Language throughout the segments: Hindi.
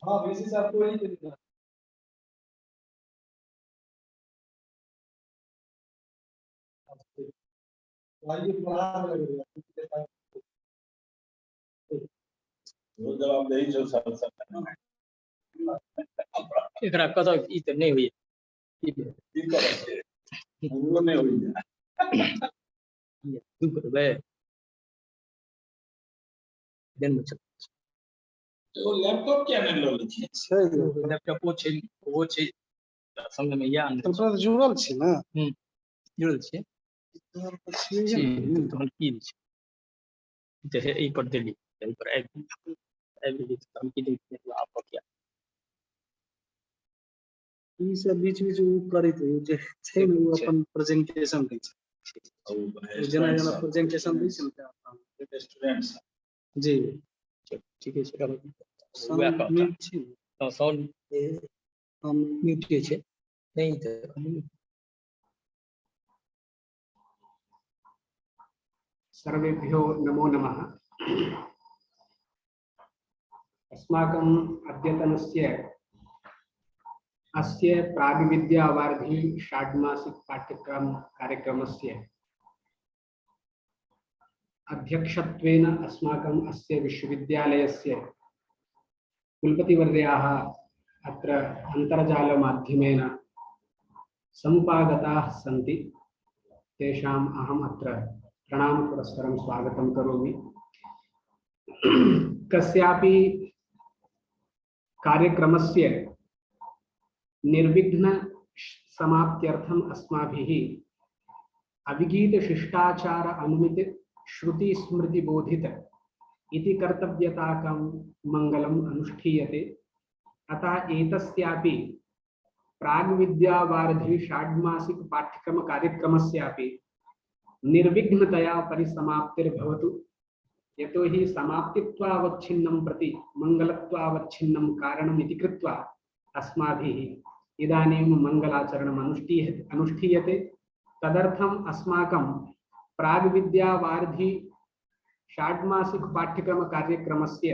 हाँ वैसे से आपको वही करेगा। आइए बराबर लगेगा वो जवाब दे जो सब एकरा कतो ई त नहीं हुई ई करे वो नहीं हुई ये दुख बे दिन में तो लैपटॉप क्या नहीं लो ली छै लैपटॉप वो छै संग में या तो पूरा जुड़ल छी ना जुड़ल छै तोहर पछिए तहन की छै जैसे ई पर देली ई पर आबि गेली त हम की दिन आप क्या ई सब बीच बीच उ करैत रही जे छै ने उ अपन प्रेजेंटेशन दै छै जना जना प्रेजेंटेशन दै छै ने स्टूडेंट्स जी ठीक है छै साउंड म्यूट छी तो साउंड हम म्यूट के छै नहीं तो सर्वेभ्यो नमो नमः। अस्माकम् अद्यतनस्य अस्य प्राग्विद्यावारिधि षाड्मासिक पाठ्यक्रम कार्यक्रमस्य अध्यक्षत्वेन अस्माकम् अस्य विश्वविद्यालयस्य कुलपतिवर्याः अत्र अन्तर्जालमाध्यमेन समुपागताः सन्ति। तेषाम् अहम् अत्र प्रणामपुरस्सरं स्वागतं करोमि। कस्यापि कार्यक्रमस्य निर्विघ्न समाप्त्यर्थम् अस्माभिः अभिगीत शिष्टाचार अनुमित श्रुति स्मृति बोधित इति कर्तव्यताकं मंगलम् अनुष्ठीयते। अतः एतस्यापि प्राग्विद्यावारिधि षाड्मासिक पाठ्यक्रम कार्यक्रमस्यापि निर्विघ्नतया परिसमाप्तिर्भवतु। यतो हि समाप्तित्वावच्छिन्नं प्रति मंगलत्वावच्छिन्नं कारणम् इति कृत्वा अस्माभिः इदानीं मंगलाचरणम् अनुष्ठीयते। तदर्थम् अस्माकं प्राग्विद्यावारिधि षाड्मासिक पाठ्यक्रम कार्यक्रमस्य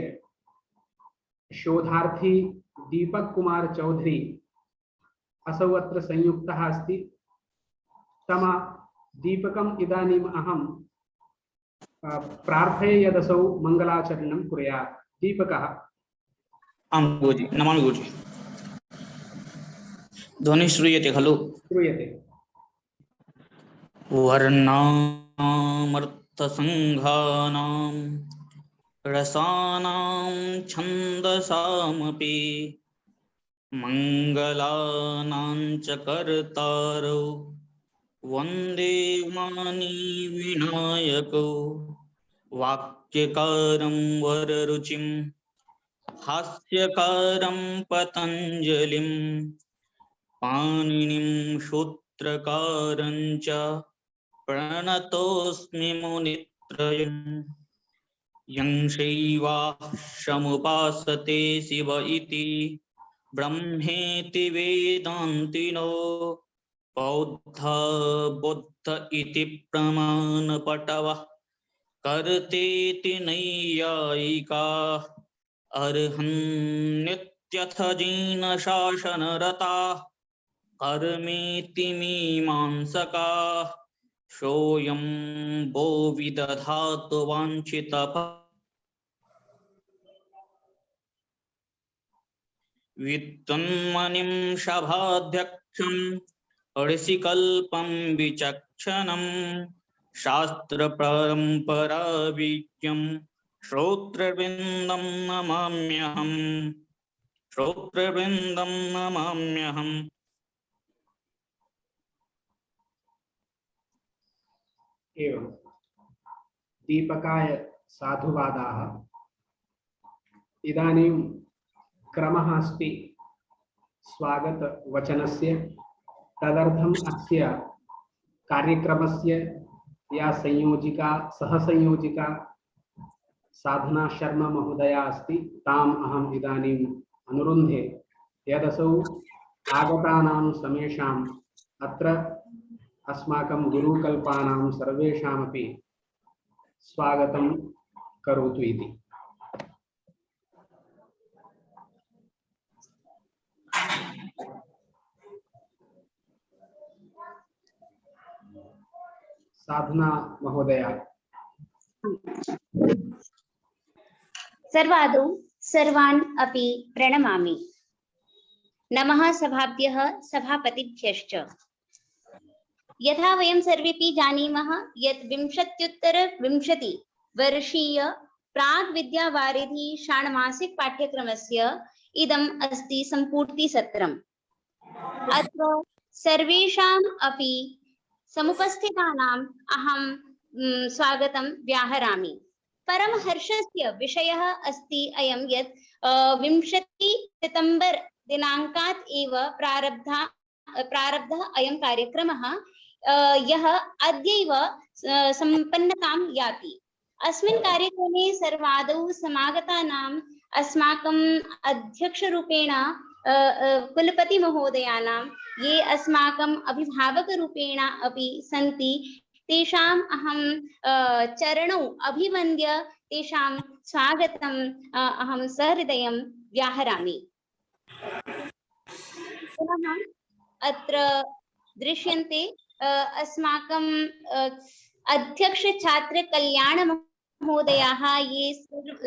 शोधार्थी दीपक कुमार चौधरी असौ अत्र संयुक्तः अस्ति। तम दीपकम् इदानीम् अहं प्रार्थये यदसौ मंगलाचरणं कुर्यात्। दीपकः। आं गुरुजी, नमामि गुरुजी। ध्वनि श्रूयते खलु? श्रूयते। वर्णामर्थसंघानां रसानां छन्दसामपि मंगलानां च कर्तारौ वन्दे वाणी विनायकौ वाक्यकारं वररुचिं हास्यकारं पतञ्जलिं पाणिनिं सूत्रकारं च प्रणतोऽस्मि मुनित्रयम्। यं शैवाश्रमुपासते शिव इति ब्रह्मेति वेदान्तिनो बौद्धा बुद्ध इति प्रमाणपटवः कर्तेति नैयायिकाः अर्हन्नित्यथ जिनशासनरताः कर्मेति मीमांसकाः सोऽयं वो विदधातु वाञ्छितफलं विद्वन्मनिं सभाध्यक्षं ऋषिकल्पं विचक्षणं शास्त्रपरम्पराविज्ञं श्रोत्रवृन्दं नमाम्यहम्। श्रोत्रवृन्दं नमाम्यहम्। एवं दीपकाय साधुवादाः। इदानीं क्रमः अस्ति स्वागतवचनस्य। तदर्थम् अस्य कार्यक्रमस्य या संयोजिका सहसंयोजिका साधना शर्मा महोदया अस्ति ताम् अहम् इदानीम् अनुरुन्धे यदसौ आगतानां समेषाम् अत्र अस्माकं गुरुकल्पानां सर्वेषामपि स्वागतं करोतु इति। साधना महोदया। सर्वादौ सर्वान् अपि प्रणमामि। नमः सभाभ्यः सभापतिभ्यश्च। यथा वयं सर्वेपि जानीमः यत् 20-उत्तर-20 वर्षीय प्राक् विद्यावारिधि षाण्मासिक पाठ्यक्रमस्य इदम् अस्ति सम्पूर्तिसत्रम्। अत्र सर्वेषाम् अपि समुपस्थितानाम् अहं स्वागतं व्याहरामि। परमहर्षस्य विषयः अस्ति अयं यत् 20 सितम्बर् दिनाङ्कात् एव प्रारब्धः अयं कार्यक्रमः यः अद्यैव सम्पन्नतां याति। अस्मिन् कार्यक्रमे सर्वादौ समागतानाम् अस्माकम् अध्यक्षरूपेण कुलपति महोदयानां ये अस्माकम् अभिभावकरूपेण अपि सन्ति तेषाम् अहं चरणौ अभिवन्द्य तेषां स्वागतम् अहं सहृदयं व्याहरामि। पुनः अत्र दृश्यन्ते अस्माकं अध्यक्ष छात्र कल्याण महोदयाः ये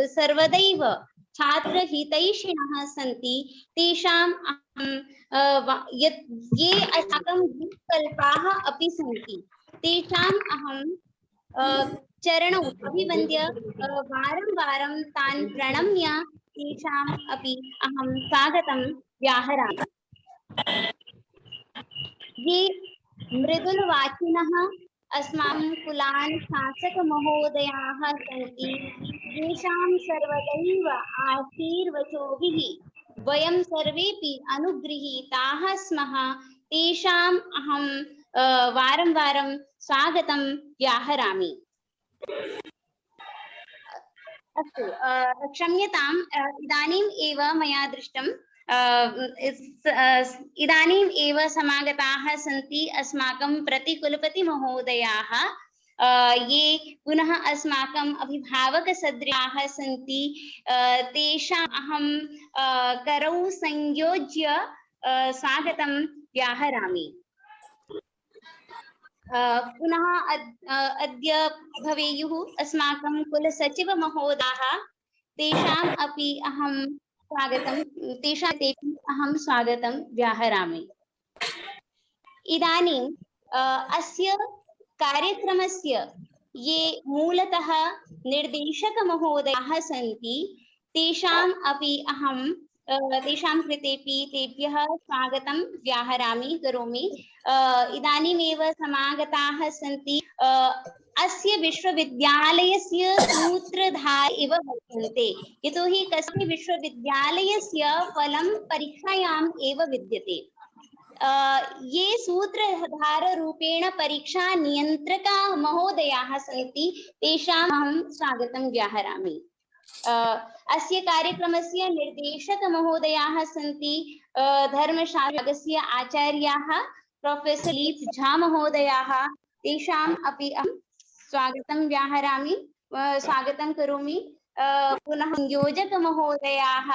सर्वदैव छात्रहितैषिणः सन्ति तेषाम् ये अस्माकं विकल्पाः अपि सन्ति तेषाम् अहं चरणौ अभिवन्द्य वारं वारं तान् प्रणम्य तेषाम् अपि अहं स्वागतं व्याहरामि। ये मृदुलवाचिनः अस्माकं कुलान् शासक महोदयाः सन्ति येषां सर्वदैव आशीर्वचोभिः वयं सर्वेपि अनुगृहीताः स्मः तेषाम् अहं वारं वारं स्वागतं व्याहरामि। अस्तु, क्षम्यताम्, इदानीम् एव मया दृष्टं इदानीम् एव समागताः सन्ति अस्माकं प्रतिकुलपति महोदयाः ये पुनः अस्माकम् अभिभावकसदृशाः सन्ति तेषाम् अहं करौ संयोज्य स्वागतं व्याहरामि। पुनः अद्य भवेयुः अस्माकं कुलसचिव महोदयाः तेषाम् अपि अहं स्वागतं व्याहरामि। इदानीं अस्य कार्यक्रमस्य ये मूलतः निर्देशक महोदयाः सन्ति तेषाम् अपि अहं तेषां कृतेपि तेभ्यः स्वागतं व्याहरामि करोमि। इदानीमेव समागताः सन्ति अस्य विश्वविद्यालयस्य सूत्रधारः इव वर्तन्ते, यतोहि कस्मै विश्वविद्यालयस्य फलं परीक्षायाम् एव विद्यते। ये सूत्रधाररूपेण परीक्षा नियन्त्रका महोदयाः सन्ति तेषाम् अहं स्वागतं व्याहरामि। अस्य कार्यक्रमस्य निर्देशक महोदयाः सन्ति धर्मशास्त्रस्य आचार्याः प्रोफेसर लीप झा महोदयाः तेषाम् अपि अहं स्वागतं व्याहरामि, स्वागतं करोमि। पुनः संयोजक महोदयाः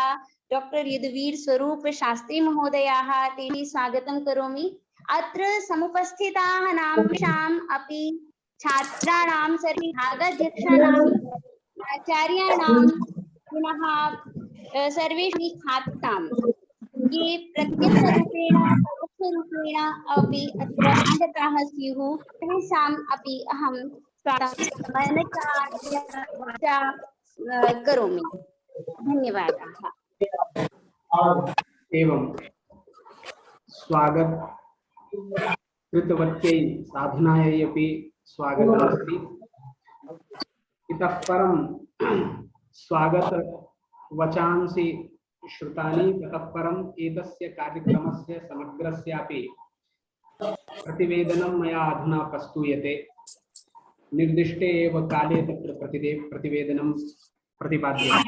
डॉक्टर यदुवीर स्वरूप शास्त्री महोदयाः तेषां स्वागतं करोमि। अत्र समुपस्थितानां अपि छात्राणां सर्वविभागाध्यक्षाणाम् आचार्याणां पुनः सर्वेषां छात्राणां ये प्रत्यक्षरूपेण परोक्षरूपेण अपि अत्र आगताः स्युः तेषाम् अपि अहं स्वागतं करोमि। धन्यवादाः। एवं स्वागत कृतवत्यै साधनायै अपि स्वागतमस्ति। इतः परं स्वागत वचांसि श्रुतानि, ततः परम् एतस्य कार्यक्रमस्य समग्रस्यापि प्रतिवेदनं मया अधुना प्रस्तूयते। निर्दिष्टे एव काले तत्र प्रतिवेदनं प्रतिपाद्यते।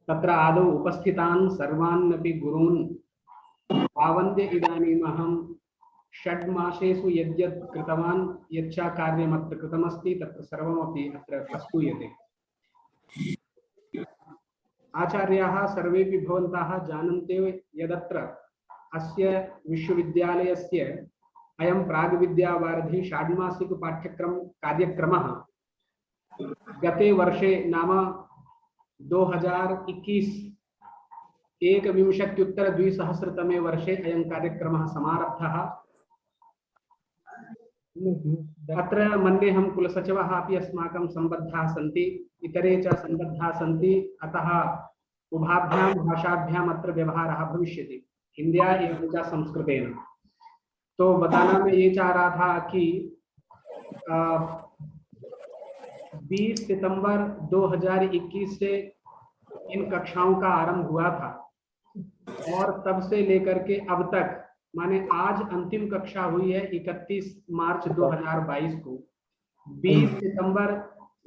तत्र आदौ उपस्थितान् सर्वान् अपि गुरून् भावन्ते इदानीमहं षड्मासेषु यद्यत् कृतवान् यच्च कार्यमत्र कृतमस्ति तत्र सर्वमपि अत्र प्रस्तूयते। आचार्याः सर्वेपि भवन्तः जानन्ते यदत्र अस्य विश्वविद्यालयस्य अयं प्राग्विद्यावारिधि षाड्मासिक कार्यक्रमः गते वर्षे नाम 2021 एकविंशत्युत्तर-द्विसहस्रतमे वर्षे अयं कार्यक्रमः समारब्धः। अत्र मन्ये हम कुलसचिवः अपि अस्माकं सम्बद्धाः सन्ति, इतरे च सम्बद्धाः सन्ति, अतः उभाभ्यां भाषाभ्याम् अत्र व्यवहारः भविष्यति, हिन्द्या एवं च संस्कृतेन। तो बताना मैं ये चाह रहा था कि 20 सितंबर 2021 से इन कक्षाओं का आरंभ हुआ था और तब से लेकर के अब तक, माने आज अंतिम कक्षा हुई है 31 मार्च 2022 को। 20 सितंबर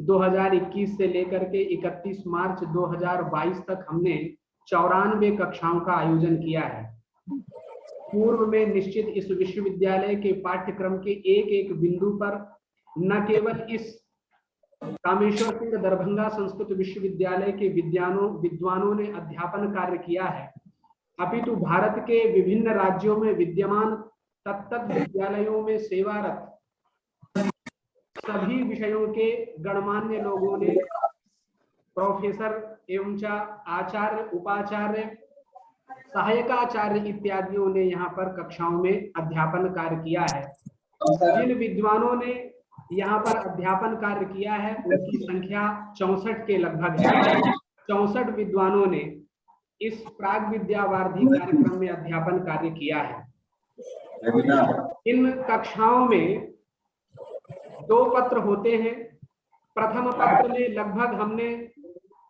2021 से लेकर के 31 मार्च 2022 तक हमने 94 कक्षाओं का आयोजन किया है। पूर्व में निश्चित इस विश्वविद्यालय के पाठ्यक्रम के एक एक बिंदु पर न केवल इस कामेश्वर सिंह दरभंगा संस्कृत विश्वविद्यालय के विद्वानों ने अध्यापन कार्य किया है, अपितु भारत के विभिन्न राज्यों में विद्यमान तत्त विद्यालयों में सेवारत सभी विषयों के गणमान्य लोगों ने, प्रोफेसर एवं आचार्य, उपाचार्य, सहायकाचार्य इत्यादियों ने यहाँ पर कक्षाओं में अध्यापन कार्य किया है। जिन विद्वानों ने यहाँ पर अध्यापन कार्य किया है उनकी संख्या 64 के लगभग है। 64 विद्वानों ने इस प्राग विद्यावारिधि कार्यक्रम में अध्यापन कार्य किया है। इन कक्षाओं में 2 पत्र होते हैं। प्रथम पत्र में लगभग हमने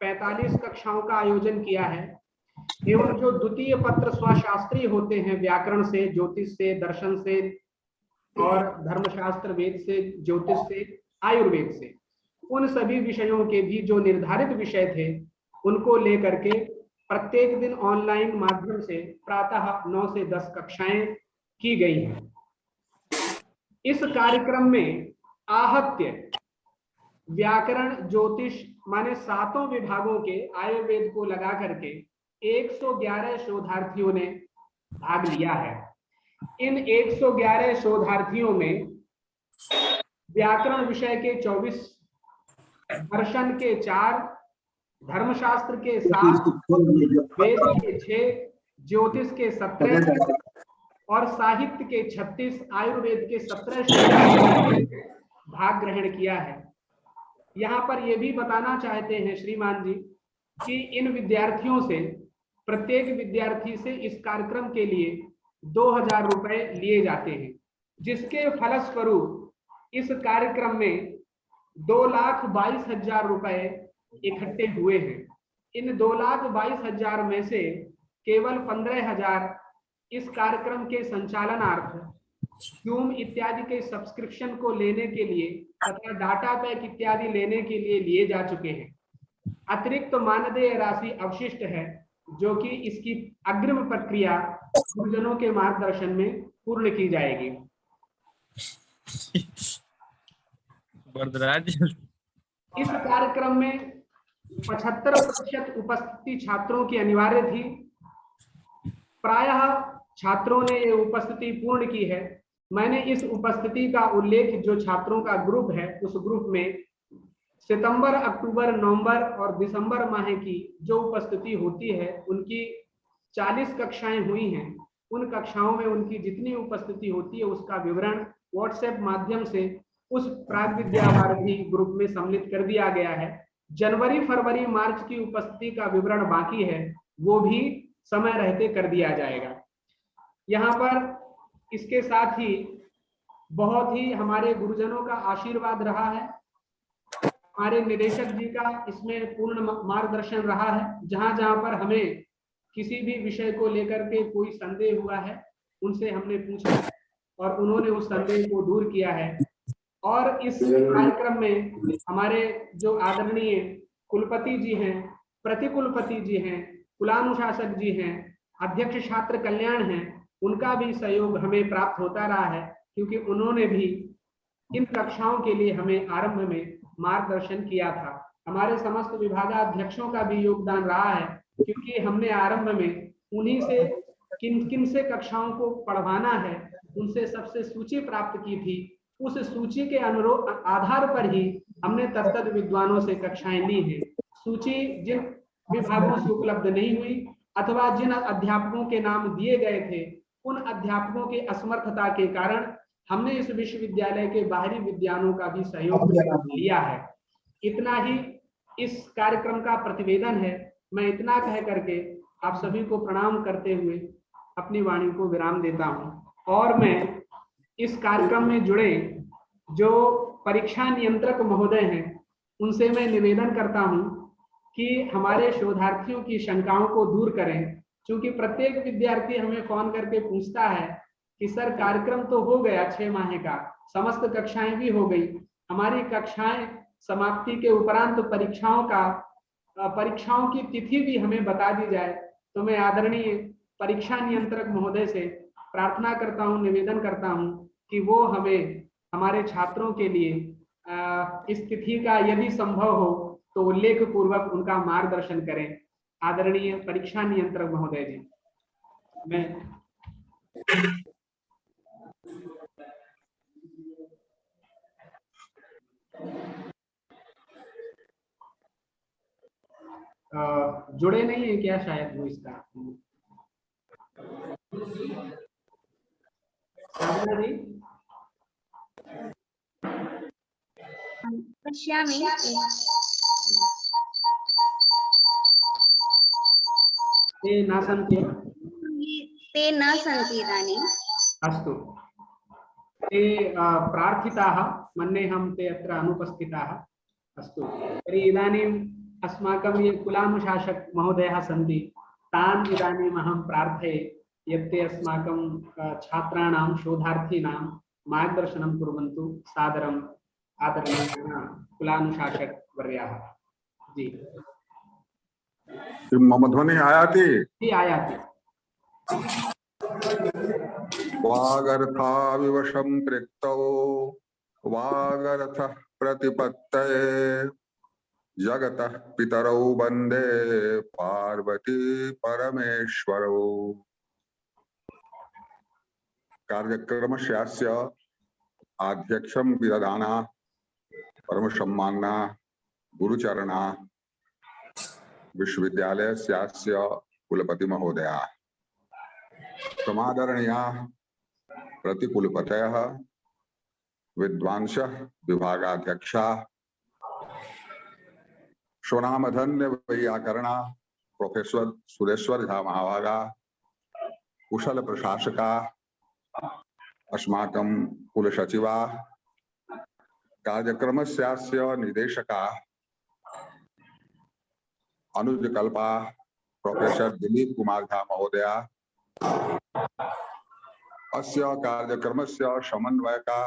45 कक्षाओं का आयोजन किया है एवं जो द्वितीय पत्र स्वशास्त्रीय होते हैं, व्याकरण से, ज्योतिष से, दर्शन से और धर्मशास्त्र, वेद से, ज्योतिष से, आयुर्वेद से, उन सभी विषयों के भी जो निर्धारित विषय थे उनको लेकर के प्रत्येक दिन ऑनलाइन माध्यम से प्रातः 9 से 10 कक्षाएं की गई हैं। इस कार्यक्रम में आहत्य व्याकरण, ज्योतिष माने 7 विभागों के, आयुर्वेद को लगा करके 111 शोधार्थियों ने भाग लिया है। इन 111 शोधार्थियों में व्याकरण विषय के 24, दर्शन के 4, धर्मशास्त्र के 7, वेद के 6, ज्योतिष के 17 और साहित्य के 36, आयुर्वेद के 17 शोधार्थियों ने भाग ग्रहण किया है। यहाँ पर यह भी बताना चाहते हैं श्रीमान जी कि इन विद्यार्थियों से, प्रत्येक विद्यार्थी से इस कार्यक्रम के लिए 2000 रुपए लिए जाते हैं, जिसके फलस्वरूप इस कार्यक्रम में 2,22,000 रुपए इकट्ठे हुए हैं। इन 2,22,000 में से केवल 15,000 इस कार्यक्रम के संचालनार्थ, जूम इत्यादि के सब्सक्रिप्शन को लेने के लिए तथा डाटा पैक इत्यादि लेने के लिए लिए जा चुके हैं। अतिरिक्त मानदेय राशि अवशिष्ट है जो कि इसकी अग्रिम प्रक्रिया गुरुजनों के मार्गदर्शन में पूर्ण की जाएगी। इस कार्यक्रम में 75% उपस्थिति छात्रों की अनिवार्य थी। प्रायः छात्रों ने ये उपस्थिति पूर्ण की है। मैंने इस उपस्थिति का उल्लेख, जो छात्रों का ग्रुप है, उस ग्रुप में सितंबर, अक्टूबर, नवंबर और दिसंबर माह की जो उपस्थिति होती है, उनकी 40 कक्षाएं हुई हैं। उन कक्षाओं में उनकी जितनी उपस्थिति होती है उसका विवरण व्हाट्सएप माध्यम से उस प्राग विद्यावारिधि ग्रुप में सम्मिलित कर दिया गया है। जनवरी, फरवरी, मार्च की उपस्थिति का विवरण बाकी है, वो भी समय रहते कर दिया जाएगा। यहाँ पर इसके साथ ही बहुत ही हमारे गुरुजनों का आशीर्वाद रहा है। हमारे निदेशक जी का इसमें पूर्ण मार्गदर्शन रहा है। जहां जहां पर हमें किसी भी विषय को लेकर के कोई संदेह हुआ है, उनसे हमने पूछा है और उन्होंने उस संदेह को दूर किया है। और इस कार्यक्रम में हमारे जो आदरणीय कुलपति जी हैं, प्रतिकुलपति जी हैं, कुलानुशासक जी हैं, अध्यक्ष छात्र कल्याण हैं, उनका भी सहयोग हमें प्राप्त होता रहा है, क्योंकि उन्होंने भी इन कक्षाओं के लिए हमें आरंभ में मार्गदर्शन किया था। हमारे समस्त विभागाध्यक्षों का भी योगदान रहा है, क्योंकि हमने आरंभ में उन्हीं से किन किन से कक्षाओं को पढ़वाना है उनसे सबसे सूची प्राप्त की थी। उस सूची के अनुरूप आधार पर ही हमने तत्त विद्वानों से कक्षाएं ली हैं। सूची जिन विभागों से उपलब्ध नहीं हुई अथवा जिन अध्यापकों के नाम दिए गए थे, उन अध्यापकों के असमर्थता के कारण हमने इस विश्वविद्यालय के बाहरी विद्वानों का भी सहयोग लिया है। इतना ही इस कार्यक्रम का प्रतिवेदन है। मैं इतना कह करके आप सभी को प्रणाम करते हुए अपनी वाणी को विराम देता हूं। और मैं इस कार्यक्रम में जुड़े जो परीक्षा नियंत्रक महोदय हैं, उनसे मैं निवेदन करता हूं कि हमारे शोधार्थियों की शंकाओं को दूर करें, क्योंकि प्रत्येक विद्यार्थी हमें फोन करके पूछता है कि सर कार्यक्रम तो हो गया 6 माह का, समस्त कक्षाएं भी हो गई, हमारी कक्षाएं समाप्ति के उपरांत परीक्षाओं की तिथि भी हमें बता दी जाए। तो मैं आदरणीय परीक्षा नियंत्रक महोदय से प्रार्थना करता हूं, निवेदन करता हूं कि वो हमें हमारे छात्रों के लिए इस तिथि का यदि संभव हो तो उल्लेख पूर्वक उनका मार्गदर्शन करें। आदरणीय परीक्षा नियंत्रक महोदय जी, मैं जुड़े नहीं है क्या शायद वो इसका साधना जी? पश्यामि। ते न सन्ति। ते न सन्ति इदानीम्। अस्तु, ते प्रार्थिताः, मन्येऽहं ते अत्र अनुपस्थिताः। अस्तु, तर्हि इदानीम् अस्माकं ये कुलानुशासक महोदयाः सन्ति, तान् इदानीम् अहं प्रार्थये यत् ते अस्माकं छात्राणां शोधार्थीनां मार्गदर्शनं कुर्वन्तु। सादरम् आदरणीयाः कुलानुशासक वर्याः जी। मम ध्वनि आयाति? जी आयाति। वागर्थाविव सम्पृक्तौ वागर्थ प्रतिपत्तये जगतः पितरौ वन्दे पार्वती परमेश्वरौ। कार्यक्रमस्यास्य अध्यक्षं विदधाना परमसम्मानना गुरुचरणा विश्वविद्यालयस्यास्य कुलपति महोदया, समादरणीयाः प्रतिकुलपतयः, विद्वांसः, विभागाध्यक्षाः, स्वनामधन्य वैयाकरणा प्रोफेसर सुरेश्वर झा महाभागा, कुशल प्रशासका, अस्माकं कुलसचिवा, कार्यक्रमस्यास्य निदेशका, अनुजकल्पा प्रोफेसर दिलीप कुमार झा महोदया, अस्य कार्यक्रमस्य समन्वयका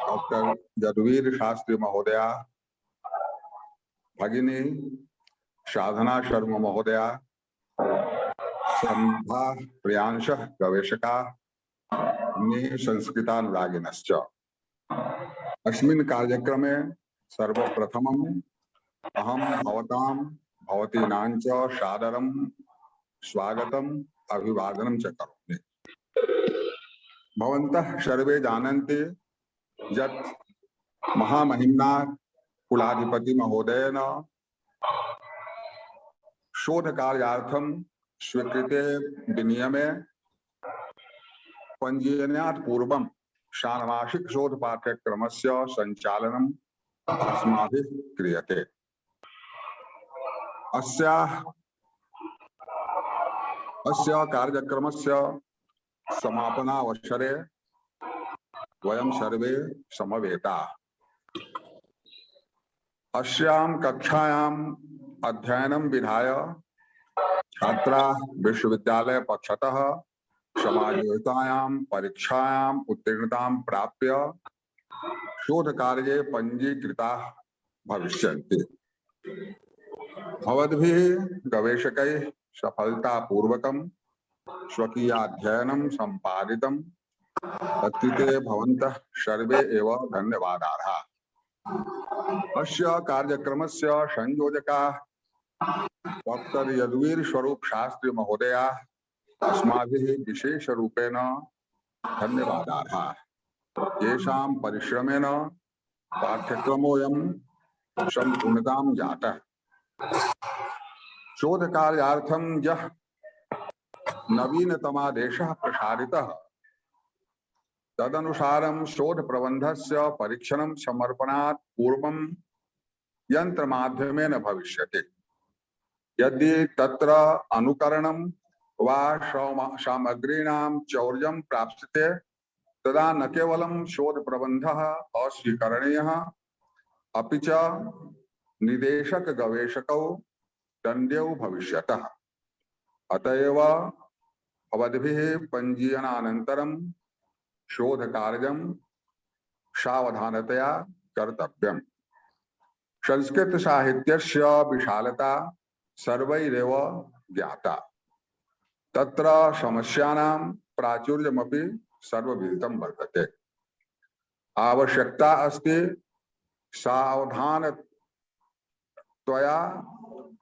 डॉक्टर जदुवीर शास्त्री महोदया, भगिनी साधना शर्मा महोदया, संध्या प्रियांशः गवेषका, अन्ये संस्कृतानुरागिनश्च। अस्मिन् कार्यक्रमे सर्वप्रथमम् अहं भवतां भवतीनां च सादरं स्वागतम् अभिवादनं च करोमि। भवन्तः सर्वे जानन्ति यत् महामहिम्ना कुलाधिपति महोदयेन शोधकार्यार्थं स्वीकृते विनियमे पंजीयनात् पूर्वं षाण्मासिक शोध पाठ्यक्रमस्य सञ्चालनम् अस्माभिः क्रियते। अस्य कार्यक्रमस्य समापनावसरे वयं सर्वे समवेताः। अस्यां कक्षायाम् अध्ययनं विधाय छात्राः विश्वविद्यालय पक्षतः समायोजितायां परीक्षायाम् उत्तीर्णतां प्राप्य शोधकार्ये पंजीकृताः भविष्यन्ति। भवद्भिः गवेषकैः सफलता पूर्वकम स्वकीयाध्ययनं संपादितं तत्कृते भवन्तः सर्वे एव धन्यवादार्हा। अस्य कार्यक्रमस्य संयोजकाः डॉक्टर यदुवीर स्वरूप शास्त्री महोदयाः अस्माभिः विशेषरूपेण धन्यवादार्हा। येषां परिश्रमेण पाठ्यक्रमोऽयं सम्पूर्णतां जातः। शोधकार्यार्थं यः नवीनतमादेशः प्रसारितः तदनुसारं शोधप्रबन्धस्य परीक्षणं समर्पणात् पूर्वं यन्त्रमाध्यमेन भविष्यति। यदि तत्र अनुकरणं वा सामग्रीणां चौर्यं प्राप्स्यते तदा न केवलं शोधप्रबन्धः अस्वीकरणीयः अपि च निदेशक गवेषकौ दण्ड्यौ भविष्यतः। अतएव भवद्भिः पञ्जीयनानन्तरं शोधकार्यं सावधानतया कर्तव्यम्। संस्कृत साहित्यस्य विशालता सर्वैरेव ज्ञाता। तत्र समस्यानां प्राचुर्यमपि सर्वविदितं वर्तते। आवश्यकता अस्ति सावधानतया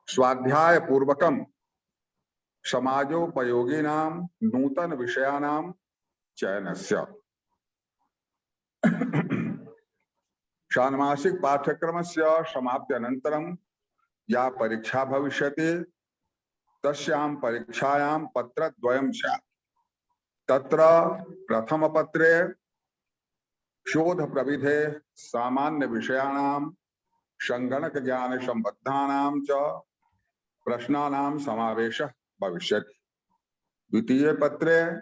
स्वाध्यायपूर्वकं समाजोपयोगिनां नूतन विषयाणां चयनस्य। षाण्मासिक पाठ्यक्रमस्य समाप्त्यनन्तरं या परीक्षा भविष्यति तस्यां परीक्षायां पत्रद्वयं स्यात्। तत्र प्रथमपत्रे शोध प्रविधे सामान्य विषयाणां संगणक ज्ञान संबद्धानां च प्रश्नानां समावेशः भविष्यति। द्वितीय पत्रे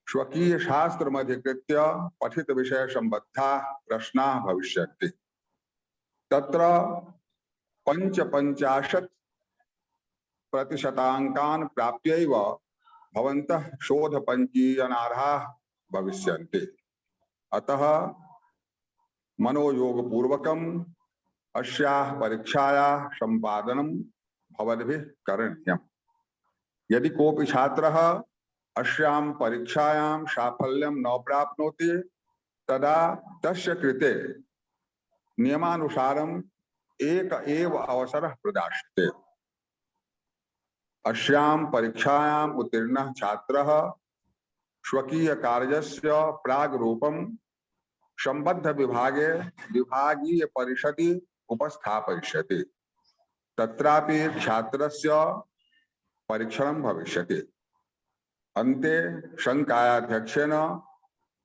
स्वकीय शास्त्रमधिकृत्य पठित विषय संबद्धाः प्रश्नाः भविष्यन्ति। तत्र 55% प्राप्त्यैव भवन्तः शोध पंजीयनार्हाः भविष्यन्ति। अतः मनोयोगपूर्वकम् अस्याः परीक्षायाः सम्पादनं भवद्भिः करणीयम्। यदि कोऽपि छात्रः अस्यां परीक्षायां साफल्यं न प्राप्नोति तदा तस्य कृते नियमानुसारम् एक एव अवसरः प्रदास्यते। अस्यां परीक्षायाम् उत्तीर्णः छात्रः स्वकीय कार्यस्य प्राग्रूपं संबद्ध विभागे विभागीय परिषदि उपस्थापयिष्यति। तत्रापि छात्रस्य परीक्षणं भविष्यति। अन्ते संकायाध्यक्षेण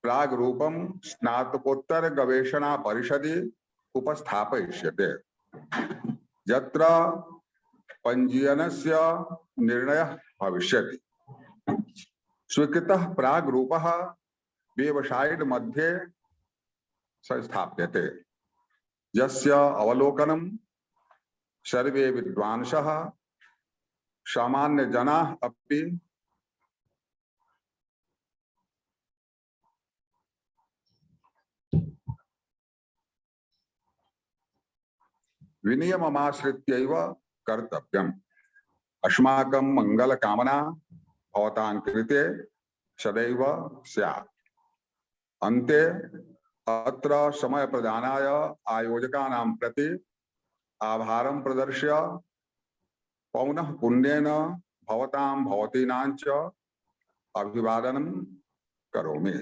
प्राग्रूपं स्नातकोत्तर गवेषणा परिषदि उपस्थापयिष्यते, यत्र पंजीयनस्य निर्णयः भविष्यति। स्वीकृतः प्राग्रूपः वेबसाइट मध्ये संस्थाप्यते, यस्य अवलोकनं सर्वे विद्वांसः सामान्य जनाः अपि विनियममाश्रित्यैव कर्तव्यम्। अस्माकं मंगलकामना भवतां कृते सदैव स्यात्। अन्ते अत्र समय प्रदानाय आयोजकानां प्रति आभारं प्रदर्श्य पौनः पुण्येन भवतां भवतीनां च अभिवादनं करोमि।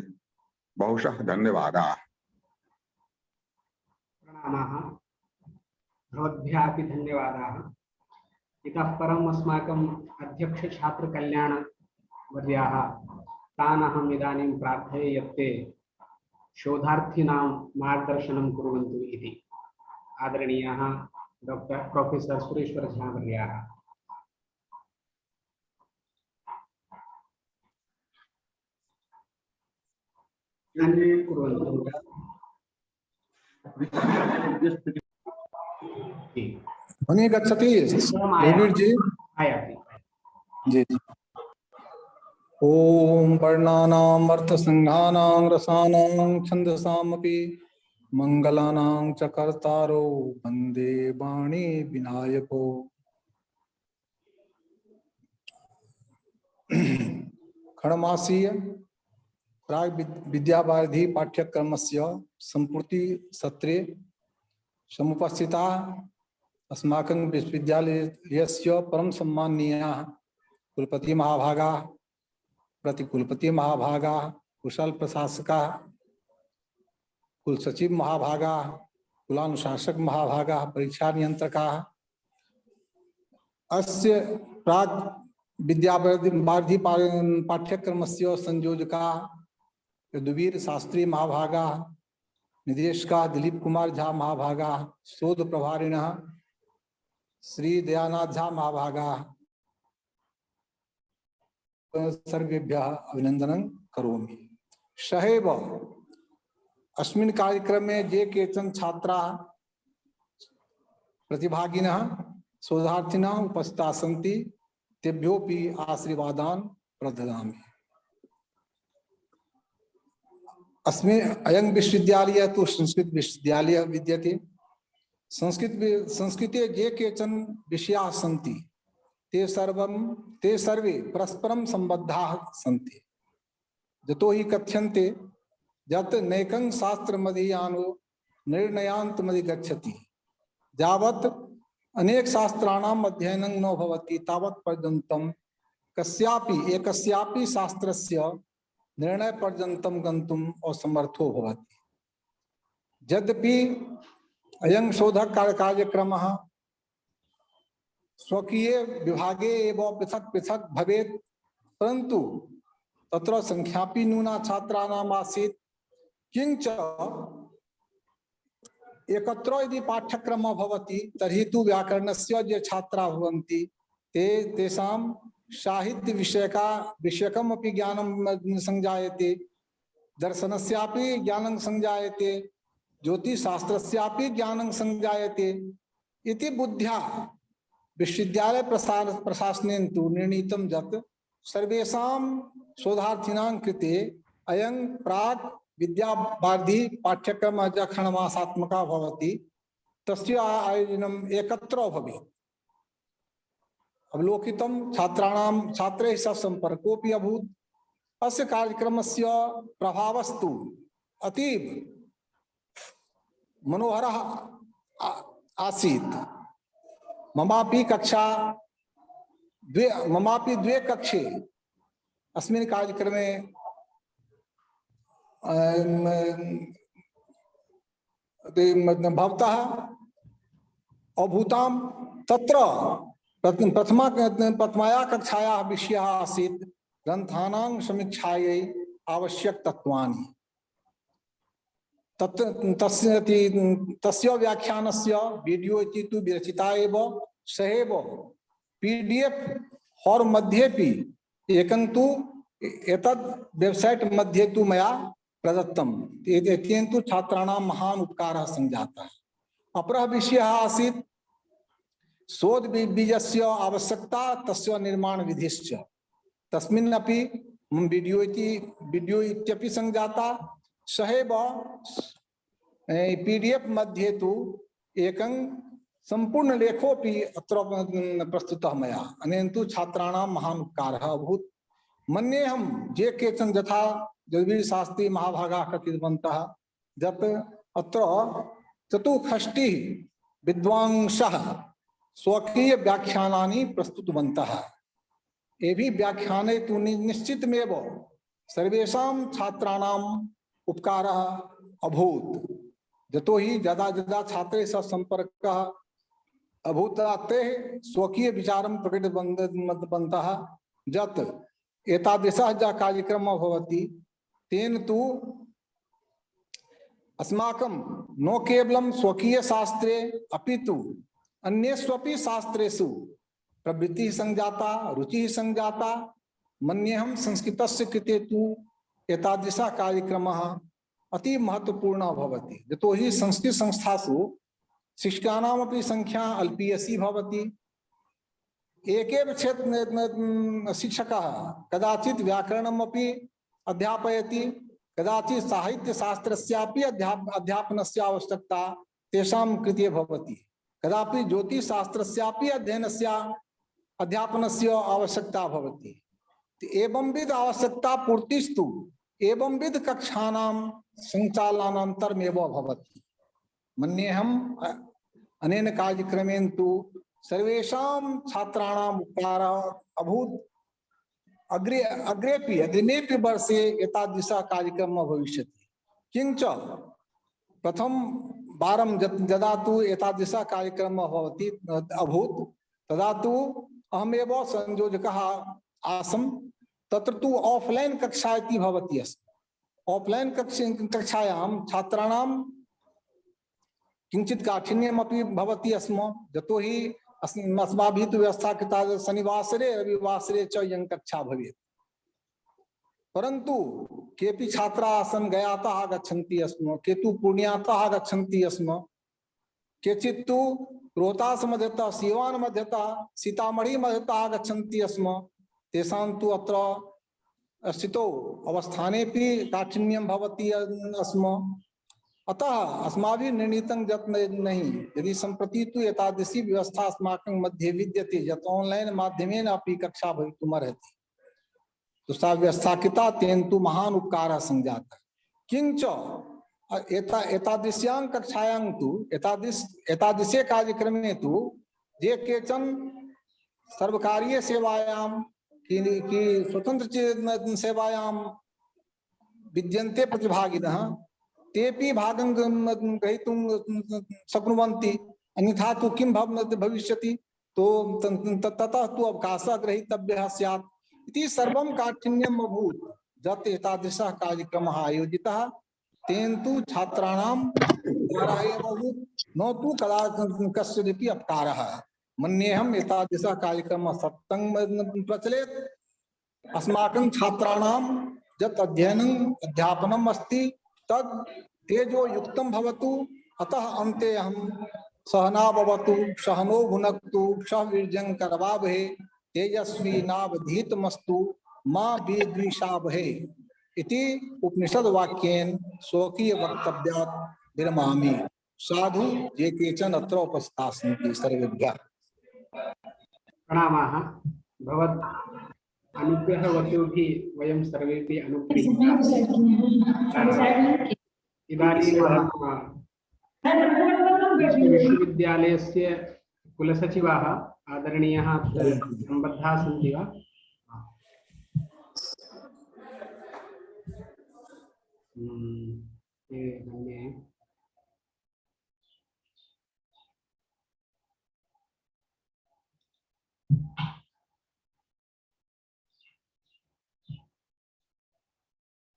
बहुशः धन्यवादाः। प्रणामाः। भवद्भ्यः धन्यवादाः। इतः परम् अस्माकम् अध्यक्ष छात्र कल्याण वर्याः तान् अहम् इदानीं प्रार्थये यत् ते शोधार्थीनां मार्गदर्शनं कुर्वन्तु इति। आदरणीयः डॉक्टर प्रोफेसर सुरेश्वर झा वर्याः। कुर्वन्तु। ध्वनि गच्छति डेविड जी? जी जी। ओम वर्णानां अर्थसंघानां रसानां छन्दसामपि मंगलानां च कर्तारो वन्दे वाणी विनायको। खण्डमासीय प्राग विद्यावारिधि पाठ्यक्रमस्य संपूर्ति सत्रे समुपस्थिता अस्माकं विश्वविद्यालयस्य परम सम्माननीयाः कुलपति महाभागा, प्रतिकुलपति महाभागा, कुशल प्रशासका, कुलसचिव महाभागा, कुलानुशासक महाभागा, परीक्षा नियंत्रका, अस्य प्राग विद्यावारिधि पाठ्यक्रमस्य संयोजका यदुवीर शास्त्री महाभागा, निदेशका दिलीप कुमार झा महाभागा, शोध प्रभारिणः श्री दयानाथ झा महाभागा, सर्वेभ्यः अभिनंदनं करोमि। सहैव अस्मिन् कार्यक्रमे ये केचन छात्राः प्रतिभागिनः शोधार्थिनः उपस्थिताः सन्ति तेभ्योऽपि आशीर्वादान् प्रददामि। अस्मिन् अयं विश्वविद्यालयः तु संस्कृत विश्वविद्यालयः विद्यते। संस्कृते ये केचन विषयाः सन्ति ते सर्वे परस्परं सम्बद्धाः सन्ति। यतो हि कथ्यन्ते यत् नैकं शास्त्रमधीयानो निर्णयान्तमधिगच्छति, यावत् अनेक शास्त्राणाम् अध्ययनं न भवति तावत् पर्यन्तं कस्यापि एकस्यापि शास्त्रस्य निर्णय पर्यन्तं गन्तुम् असमर्थो भवति। यद्यपि अयं शोधक कार्यक्रमः स्वकीय विभागे एव पृथक पृथक भवेत्, परंतु तत्र संख्यापि न्यूना छात्राणाम् आसीत्। किंच एकत्र यदि पाठ्यक्रमः भवति तर्हि तु व्याकरणस्य ये छात्राः भवन्ति तेषां साहित्य विषयकम् अपि ज्ञानं संजायते, दर्शनस्यापि ज्ञानं संजायते, ज्योतिषशास्त्रस्यापि ज्ञानं संजायते इति बुद्ध्या विश्वविद्यालय प्रशासनेन तु निर्णीतं यत् सर्वेषां शोधार्थिनां कृते अयं प्राक् विद्यावारिधि पाठ्यक्रमः यः खण्डमासात्मकः भवति तस्य आयोजनम् एकत्र भवेत्। अवलोकितं छात्रैः सह सम्पर्कोऽपि अभूत्। अस्य कार्यक्रमस्य प्रभावस्तु अतीव मनोहरः आसीत्। ममापि द्वे कक्षे अस्मिन् कार्यक्रमे भवतः अभूतां। तत्र प्रथमायाः कक्षायाः विषयः आसीत् ग्रन्थानां समीक्षायै आवश्यक तत्त्वानि। तस्य व्याख्यानस्य वीडियो इति तु विरचिता एव, सहैव PDF फॉर्म मध्येपि एकं तु एतद् वेबसाइट मध्ये तु मया प्रदत्तम्। एतेन तु छात्राणां महान् उपकारः संजातः। अपरः विषयः आसीत् शोध बीजस्य आवश्यकता तस्य निर्माण विधिश्च। तस्मिन् अपि वीडियो इत्यपि संजाता। सहैव PDF मध्ये तु एकं संपूर्ण लेखोपि अत्र प्रस्तुतः मया। अनेन तु छात्राणां महान् उपकारः अभूत्। मन्येऽहं ये केचन यथा यदुवीर शास्त्री महाभागाः कथितवन्तः यत् अत्र चतुष्षष्टिः विद्वांसः स्वकीय व्याख्यानानि प्रस्तुतवन्तः। एभिः व्याख्याने तु निश्चितमेव सर्वेषां छात्राणाम् उपकारः अभूत्। यतो हि यदा यदा छात्रैः सह सम्पर्कः अभूत् ते स्वकीय विचारं प्रकटितवन्तः यत् एतादृशः यः कार्यक्रमः भवति तेन तु अस्माकं न केवलं स्वकीय शास्त्रे अपि तु अन्येष्वपि शास्त्रेषु प्रवृत्तिः संजाता, रुचिः संजाता। मन्येऽहं संस्कृतस्य कृते तु एतादृशः कार्यक्रमः अति महत्वपूर्णः भवति। यतो हि संस्कृत संस्थासु शिक्षकाणामपि संख्या अल्पीयसी भवति। एकेव क्षेत्र शिक्षकः कदाचित् व्याकरणमपि अध्यापयति, कदाचित् साहित्यशास्त्रस्यापि अध्यापनस्य आवश्यकता तेषां कृते भवति, कदापि ज्योतिषशास्त्रस्यापि अध्ययनस्य अध्यापनस्य आवश्यकता भवति। एवं विध आवश्यकता पूर्तिस्तु एवं विध कक्षानां संचालनानन्तरमेव भवति। मन्येऽहम् अनेन कार्यक्रमेण तु सर्वेषां छात्राणाम् उपकारः अभूत्। अग्रेपि अग्रिमेपि वर्षे एतादृशः कार्यक्रमः भविष्यति। किञ्च प्रथम वारं यदा तु एतादृशः कार्यक्रमः भवति अभूत् तदा तु अहमेव संयोजकः आसम्। तत्र तु ऑफलाइन कक्षा इति भवति अस्ति। ऑफलाइन कक्षायां छात्राणां किञ्चित् काठिन्यमपि भवति स्म, यतोहि अस्माभिः तु व्यवस्था कृता शनिवासरे रविवासरे च इयं कक्षा भवेत्। परन्तु केपि छात्राः आसन् गयातः आगच्छन्ति स्म, केतु पूर्णियातः आगच्छन्ति स्म, केचित् तु रोहतास मध्यतः, सीवान मध्यतः, सीतामढ़ी मध्यतः आगच्छन्ति स्म। तेषां तु अत्र स्थितौ अवस्थानेपि काठिन्यं भवति स्म। अतः अस्माभिः निर्णीतं यत् नहीं, यदि सम्प्रति तु एतादृशी व्यवस्था अस्माकं मध्ये विद्यते यत् ऑनलाइन माध्यमेन अपि कक्षा भवितुमर्हति, तो सा व्यवस्था कृता तेन तु महान् उपकारः सञ्जातः। किञ्च एतादृश्यां कक्षायां तु एतादृशे कार्यक्रमे तु ये केचन सर्वकारीय सेवायां कि स्वतंत्र सेवायां विद्यन्ते प्रतिभागिनः तेपि भागं ग्रहीतुं शक्नुवन्ति। अन्यथा तु किं भविष्यति, तो ततः तु अवकाशः ग्रहीतव्यः स्यात् इति सर्वं काठिन्यम् अभूत्। यत् एतादृशः कार्यक्रमः आयोजितः तेन तु छात्राणां उपकारः एव अभूत्, न तु कदा कस्यचिदपि अपकारः। मन्येऽहम् एतादृशः कार्यक्रमः सत्सङ्गं प्रचलेत्। अस्माकं छात्राणां यत् अध्ययनम् अध्यापनम् अस्ति तद् तेजोयुक्तं भवतु। अतः अन्ते अहं सहना भवतु, सहनो भुनक्तु, सह वीर्यं करवावहै, तेजस्वी नावधीतमस्तु मा विद्विषावहै इति उपनिषद वाक्येन स्वकीय वक्तव्यात् विरमामि। साधु ये केचन अत्र उपस्थिताः सन्ति सर्वेभ्यः प्रणामाः। भवद् अनुग्रह वचोभिः वयं सर्वेपि अनुगृहीताः। इदानीं विश्वविद्यालयस्य कुलसचिवाः आदरणीयाः सम्बद्धाः सन्ति वा?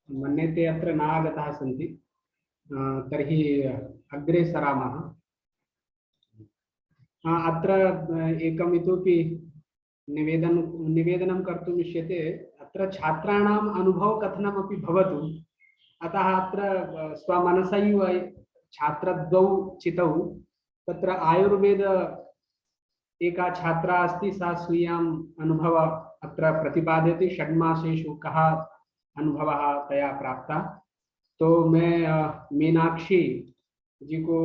मन्ये ते अत्र न आगताः सन्ति, तर्हि अग्रे सरामः। अत्र एकम् इतोपि निवेदनं कर्तुम् इष्यते। अत्र छात्राणाम् अनुभवकथनमपि भवतु, अतः अत्र स्वमनसैव छात्रद्वौ चितौ तत्र आयुर्वेद एका छात्रा अस्ति, सा स्वीयाम् अनुभव अत्र प्रतिपादयति। षड्मासेषु कः अनुभवः तया प्राप्ता। तो मैं मीनाक्षी जी को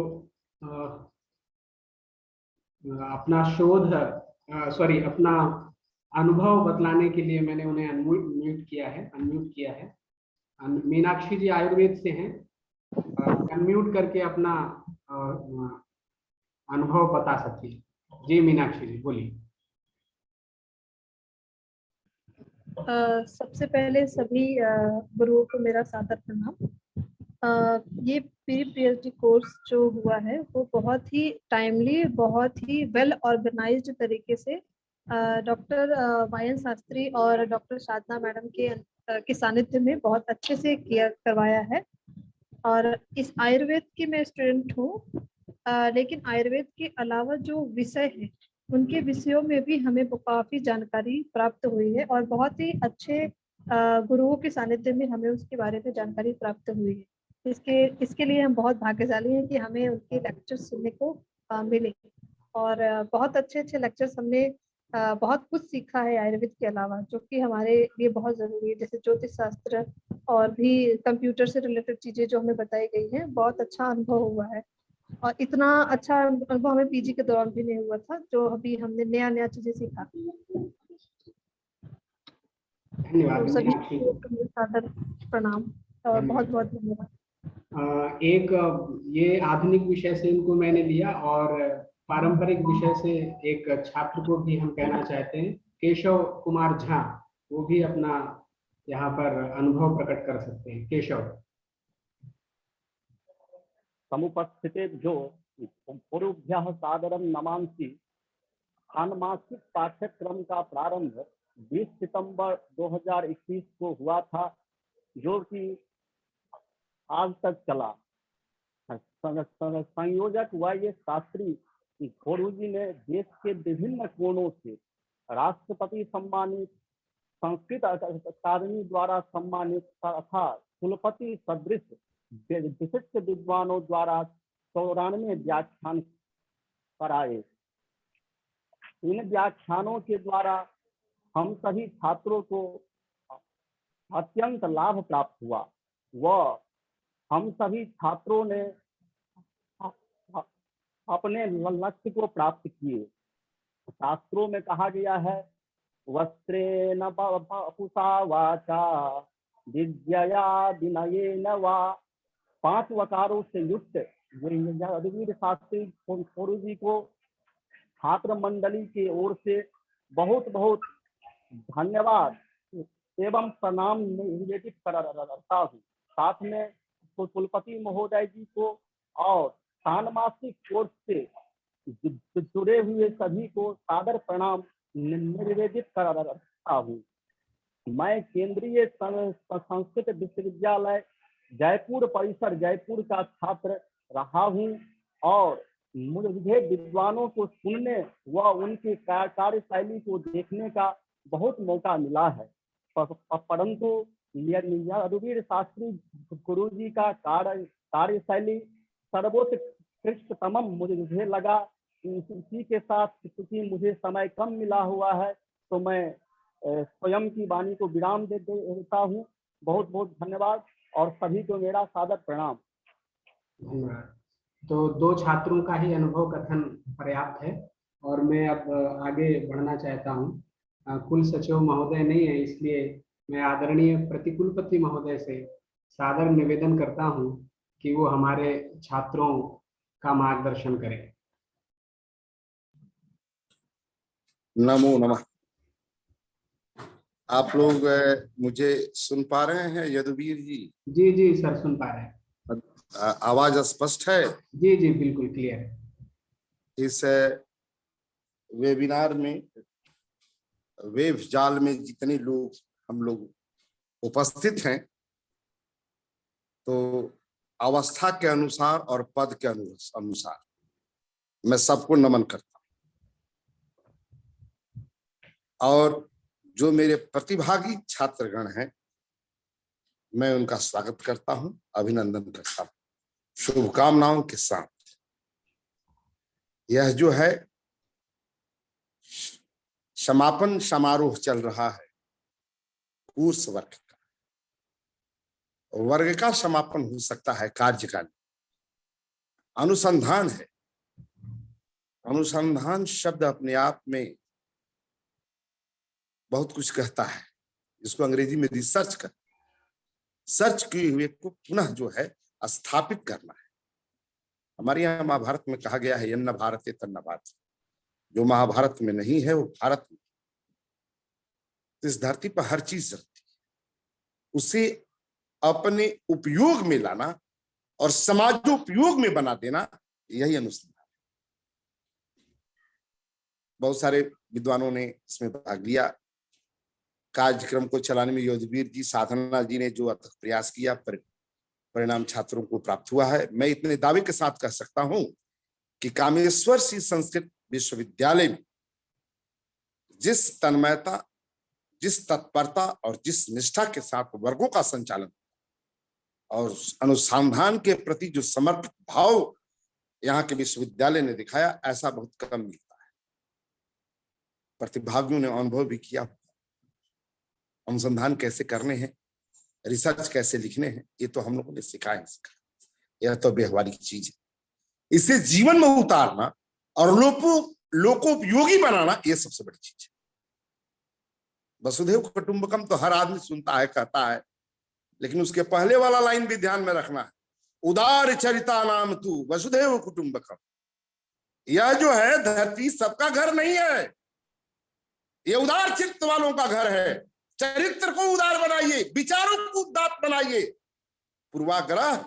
अपना अपना अनुभव बतलाने के लिए मैंने उन्हें अनम्यूट किया है। मीनाक्षी जी आयुर्वेद से हैं, अनम्यूट करके अपना अनुभव बता सकती है। जी मीनाक्षी जी बोलिए। सबसे पहले सभी गुरुओं को मेरा सादर प्रणाम। ये PhD कोर्स जो हुआ है वो बहुत ही टाइमली, बहुत ही वेल ऑर्गेनाइज्ड तरीके से डॉक्टर वायन शास्त्री और डॉक्टर साधना मैडम के सानिध्य में बहुत अच्छे से करवाया है। और इस आयुर्वेद की मैं स्टूडेंट हूँ, लेकिन आयुर्वेद के अलावा जो विषय है उनके विषयों में भी हमें काफ़ी जानकारी प्राप्त हुई है और बहुत ही अच्छे गुरुओं के सानिध्य में हमें उसके बारे में जानकारी प्राप्त हुई है। इसके लिए हम बहुत भाग्यशाली हैं कि हमें उनके लेक्चर्स सुनने को मिले और बहुत अच्छे लेक्चर्स हमने बहुत कुछ सीखा है आयुर्वेद के अलावा, जो कि हमारे लिए बहुत ज़रूरी है। जैसे ज्योतिष शास्त्र और भी कंप्यूटर से रिलेटेड चीज़ें जो हमें बताई गई हैं, बहुत अच्छा अनुभव हुआ है। और इतना अच्छा अनुभव हमें PG के दौरान भी नहीं हुआ था, जो अभी हमने नया चीजें सीखा। धन्यवाद तो सभी मीनाक्षी। को मेरे सादर प्रणाम और बहुत बहुत धन्यवाद। एक ये आधुनिक विषय से इनको मैंने लिया और पारंपरिक विषय से एक छात्र को भी हम कहना चाहते हैं, केशव कुमार झा, वो भी अपना यहाँ पर अनुभव प्रकट कर सकते हैं। केशव। समुपस्थिते जो गुरुभ्यः सादरम नमांसि। षाण्मासिक पाठ्यक्रम का प्रारंभ 20 सितंबर 2021 को हुआ था, जो कि आज तक चला। संयोजक व ये शास्त्री गुरुजी ने देश के विभिन्न कोणों से राष्ट्रपति सम्मानित, संस्कृत अकादमी द्वारा सम्मानित तथा कुलपति सदृश विशिष्ट विद्वानों द्वारा 94 व्याख्यान कराए। इन व्याख्यानों के द्वारा हम सभी छात्रों को अत्यंत लाभ प्राप्त हुआ व हम सभी छात्रों ने अपने लक्ष्य को प्राप्त किए। शास्त्रों में कहा गया है, वस्त्रेण बहुषा वाचा विद्यया विनयेन वा। 5 वकारों से युक्त यदुवीर शास्त्री गुरुजी को छात्र मंडली की ओर से बहुत बहुत धन्यवाद एवं प्रणाम निवेदित करता हूँ। साथ में कुलपति महोदय जी को और षाण्मासिक कोर्स से जुड़े हुए सभी को सादर प्रणाम निवेदित करता हूँ। मैं केंद्रीय संस्कृत विश्वविद्यालय जयपुर परिसर जयपुर का छात्र रहा हूँ और मुझे विद्वानों को सुनने व उनकी कार्यशैली को देखने का बहुत मौका मिला है, परंतु यदुवीर शास्त्री गुरुजी का कार्यशैली सर्वोत्कृष्टतम मुझे लगा। इसी के साथ क्योंकि मुझे समय कम मिला हुआ है तो मैं स्वयं की वाणी को विराम देता हूँ। बहुत बहुत धन्यवाद और सभी को मेरा सादर प्रणाम। धन्यवाद। तो 2 छात्रों का ही अनुभव कथन पर्याप्त है और मैं अब आगे बढ़ना चाहता हूँ। कुल सचिव महोदय नहीं है, इसलिए मैं आदरणीय प्रतिकुलपति महोदय से सादर निवेदन करता हूँ कि वो हमारे छात्रों का मार्गदर्शन करें। नमो नमः। आप लोग मुझे सुन पा रहे हैं यदुवीर जी? जी जी सर, सुन पा रहे हैं। आवाज स्पष्ट है? जी जी बिल्कुल क्लियर। इस वेबिनार में वेब जाल में जितने लोग हम लोग उपस्थित हैं, तो अवस्था के अनुसार और पद के अनुसार मैं सबको नमन करता हूं और जो मेरे प्रतिभागी छात्रगण हैं मैं उनका स्वागत करता हूं, अभिनंदन करता हूं शुभकामनाओं के साथ। यह जो है समापन समारोह चल रहा है कोर्स वर्ग का समापन हो सकता है, कार्य का अनुसंधान है। अनुसंधान शब्द अपने आप में बहुत कुछ कहता है, जिसको अंग्रेजी में रिसर्च कर, सर्च किए हुए को पुनः जो है स्थापित करना है। हमारे यहाँ महाभारत में कहा गया है, यन्न भारते तन्न भारत। जो महाभारत में नहीं है वो भारत में, इस धरती पर हर चीज रहती है, उसे अपने उपयोग में लाना और समाजोपयोग में बना देना, यही अनुसंधान है। बहुत सारे विद्वानों ने इसमें भाग लिया। कार्यक्रम को चलाने में यदुवीर जी, साधना जी ने जो अथक प्रयास किया, परिणाम छात्रों को प्राप्त हुआ है। मैं इतने दावे के साथ कह सकता हूं कि कामेश्वर श्री संस्कृत विश्वविद्यालय में जिस तन्मयता, जिस तत्परता और जिस निष्ठा के साथ वर्गों का संचालन और अनुसंधान के प्रति जो समर्पित भाव यहाँ के विश्वविद्यालय ने दिखाया, ऐसा बहुत कम मिलता है। प्रतिभागियों ने अनुभव भी किया, अनुसंधान कैसे करने हैं, रिसर्च कैसे लिखने हैं, ये तो हम लोगों ने सिखाया। यह तो व्यवहारिक चीज है। इसे जीवन में उतारना और लोकोपयोगी बनाना, यह सबसे बड़ी चीज है। वसुधैव कुटुंबकम तो हर आदमी सुनता है, कहता है, लेकिन उसके पहले वाला लाइन भी ध्यान में रखना है, उदार चरिता नाम तू वसुधैव कुटुंबकम। यह जो है धरती सबका घर नहीं है, ये उदार चित्त वालों का घर है। चरित्र को उदार बनाइए, विचारों को उदार बनाइए, पूर्वाग्रह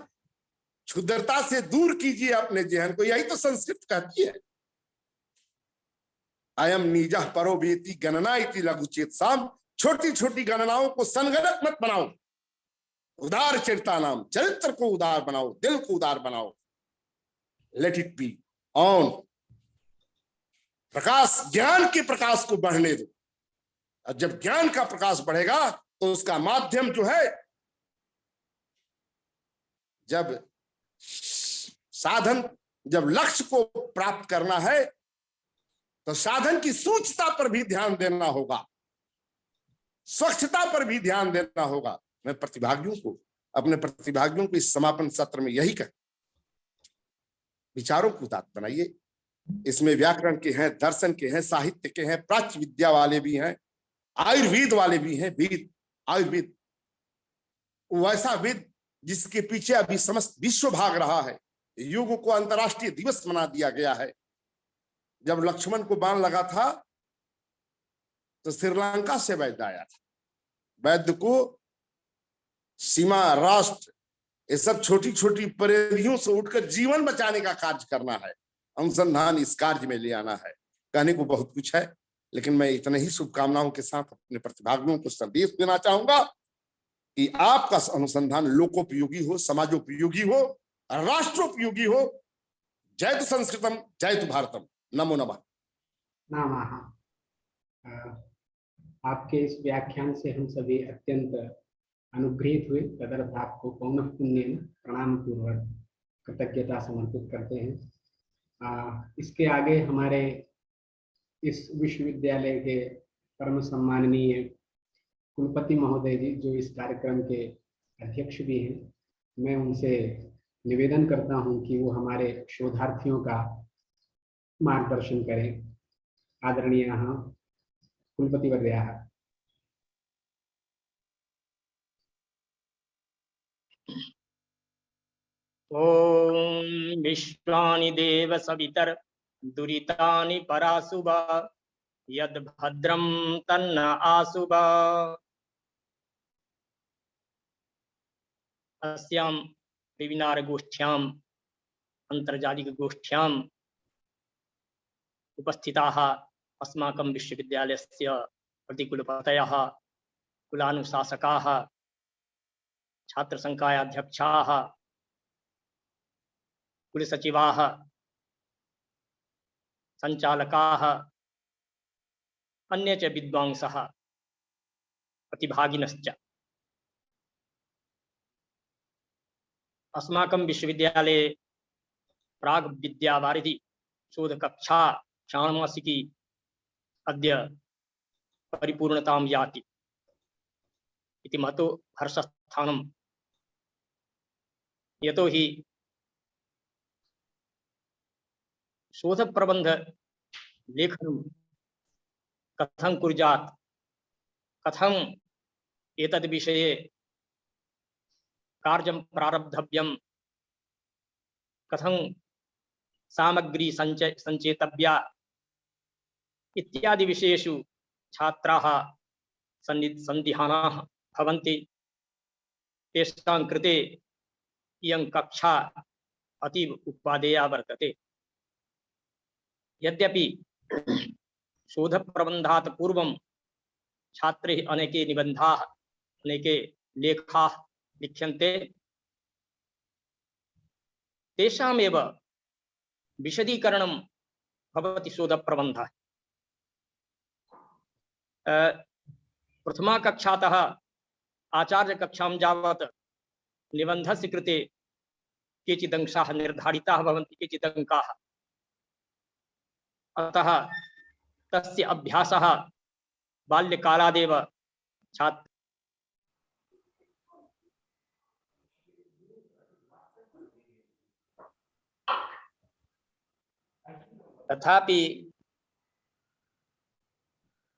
क्षुद्रता से दूर कीजिए अपने जहन को। यही तो संस्कृत कहती है, अयम निजः परो वेति गणना इति लघुचेत साम। छोटी छोटी गणनाओं को संगणक मत बनाओ, उदार चरिता नाम, चरित्र को उदार बनाओ, दिल को उदार बनाओ। Let it be on. प्रकाश, ज्ञान के प्रकाश को बढ़ने दो, और जब ज्ञान का प्रकाश बढ़ेगा तो उसका माध्यम जो है, जब साधन, जब लक्ष्य को प्राप्त करना है तो साधन की सूक्ष्मता पर भी ध्यान देना होगा, स्वच्छता पर भी ध्यान देना होगा। मैं प्रतिभागियों को, अपने प्रतिभागियों को इस समापन सत्र में यही कह, विचारों को उदार बनाइए। इसमें व्याकरण के हैं, दर्शन के हैं, साहित्य के हैं, प्राच्य विद्या वाले भी हैं, आयुर्वेद वाले भी हैं। वेद, आयुर्वेद वैसा वेद जिसके पीछे अभी समस्त विश्व भाग रहा है। योग को अंतर्राष्ट्रीय दिवस मना दिया गया है। जब लक्ष्मण को बाण लगा था तो श्रीलंका से वैद्य आया था। वैद्य को सीमा, राष्ट्र, ये सब छोटी छोटी परिधियों से उठकर जीवन बचाने का कार्य करना है, अनुसंधान इस कार्य में ले आना है। कहने को बहुत कुछ है, लेकिन मैं इतने ही शुभकामनाओं के साथ अपने प्रतिभागियों को संदेश देना चाहूंगा कि आपका अनुसंधान लोकोपयोगी हो, समाजोपयोगी हो, राष्ट्रोपयोगी हो। जयतु संस्कृतम, जयतु भारतम। नमो नमः। नमः। आपके इस व्याख्यान से हम सभी अत्यंत अनुग्रहित हुए। तदर्थ आपको पौनः पुण्येन प्रणाम पूर्वक कृतज्ञता समर्पित करते हैं। इसके आगे हमारे इस विश्वविद्यालय के परम सम्माननीय कुलपति महोदय जी, जो इस कार्यक्रम के अध्यक्ष भी हैं, मैं उनसे निवेदन करता हूं कि वो हमारे शोधार्थियों का मार्गदर्शन करें। आदरणीय कुलपति वर्याः। ओम विश्वानि देव सवितर दुरितानि परासुभा यद भद्रम तन्न आसुभा। अस्यां वेबिनार गोष्ठ्यां, अंतर्जालिक गोष्ठ्यां उपस्थिताः अस्माकं विश्वविद्यालयस्य प्रतिकुलपतयः, कुलानुशासकाः, छात्रसंकायाध्यक्षाः, कुलसचिवाः, संचालकाः, अन्य च विद्वांसः, प्रतिभागिनश्च। अस्माकं विश्वविद्यालये प्राग विद्यावारिधि शोधकक्षा षाण्मासिकी अद्य परिपूर्णतां याति इति महतो हर्षस्थानम्। यतो हि शोधप्रबन्ध लेखनं कथं कुर्यात्, कथं एतद् विषये कार्यं प्रारब्धव्यं, कथं सामग्री संचेतव्या इत्यादि विषयेषु छात्राः सन्दिहानाः भवन्ति। तेषां कृते इयं कक्षा अतीव उपादेया वर्तते। यद्यपि शोधप्रबन्धात् पूर्वं छात्रैः अनेके निबन्धाः, अनेके लेखाः लिख्यन्ते, तेषामेव विशदीकरणं भवति शोधप्रबन्धः। प्रथमा कक्षातः आचार्य कक्षां यावत् निबन्धस्य कृते केचित् अंशाः निर्धारिताः भवन्ति, केचित् अंकाः। अतः तस्य अभ्यासः बाल्यकालादेव छात्र तथापि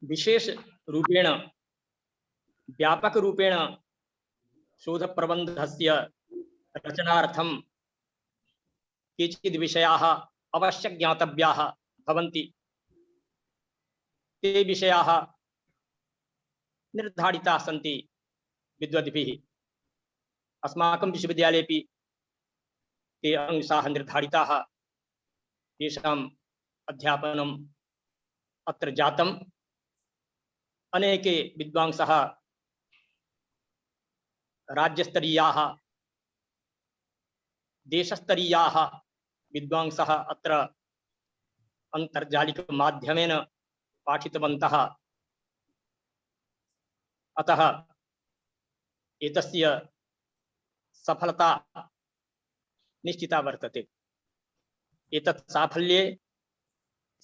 विशेष रूपेण व्यापक रूपेण शोध प्रबंधस्य रचनार्थं केचित् विषयाः अवश्य ज्ञातव्याः भवन्ति। ते विषयाः निर्धारिताः सन्ति विद्वद्भिः। अस्माकं विश्वविद्यालयेपि ते अंशाः निर्धारिताः। तेषाम् अध्यापनम् अत्र जातम्। अनेके विद्वांसः राज्यस्तरीयाः देशस्तरीयाः विद्वांसः अत्र अन्तर्जालिकमाध्यमेन पाठितवन्तः। अतः एतस्य सफलता निश्चिता वर्तते। एतत् साफल्ये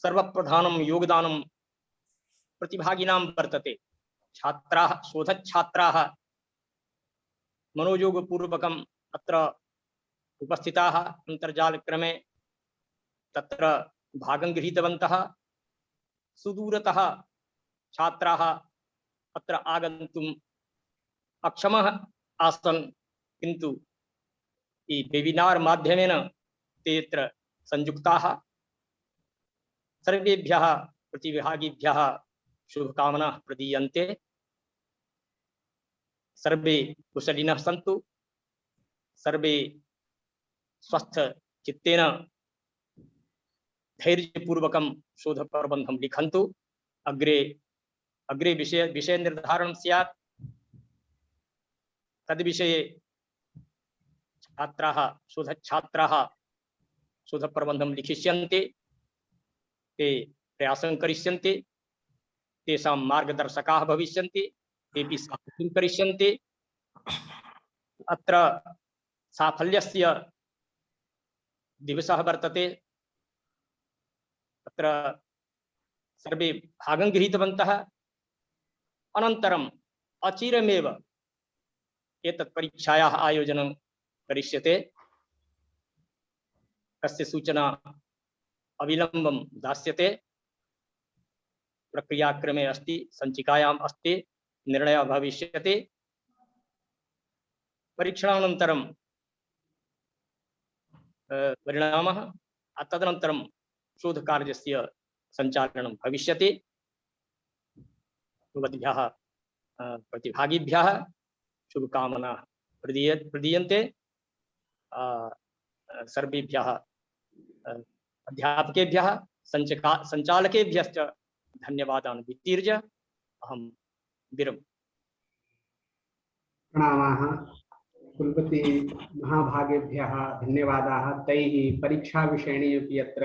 सर्वप्रधानं योगदानं प्रतिभागिनां वर्तते। छात्राः, शोधच्छात्राः मनोयोगपूर्वकम् अत्र उपस्थिताः अन्तर्जालक्रमे तत्र भागं गृहीतवन्तः। सुदूरतः छात्राः अत्र आगन्तुम् अक्षमः आसन्, किन्तु ई वेबिनार माध्यमेन ते अत्र संयुक्ताः। सर्वेभ्यः प्रतिभागिभ्यः शुभकामनाः प्रदीयन्ते। सर्वे कुशलिनः सन्तु, सर्वे स्वस्थ चित्तेन धैर्यपूर्वकं शोध प्रबन्धं लिखन्तु। अग्रे विषय निर्धारणं स्यात्। तद्विषये छात्राः, शोधच्छात्राः शोधप्रबन्धं लिखिष्यन्ति। ते प्रयासं करिष्यन्ति। तेषां मार्गदर्शकाः भविष्यन्ति। तेपि साहाय्यं करिष्यन्ति। अत्र साफल्यस्य दिवसः वर्तते। अत्र सर्वे भागं गृहीतवन्तः। अनन्तरम् अचिरमेव एतत् परीक्षायाः आयोजनं करिष्यते। तस्य सूचना अविलम्बं दास्यते। प्रक्रियाक्रमे अस्ति, सञ्चिकायाम् अस्ति, निर्णयः भविष्यति। परीक्षणानन्तरं परिणामः, तदनन्तरं शोधकार्यस्य सञ्चालनं भविष्यति। भवद्भ्यः प्रतिभागिभ्यः शुभकामनाः प्रदीयन्ते। सर्वेभ्यः अध्यापकेभ्यः सञ्चालकेभ्यश्च धन्यवादान् वितीर्य अहं विरमामि। प्रणामाः कुलपति महाभागेभ्यः धन्यवादाः। तैः परीक्षाविषयणे अपि अत्र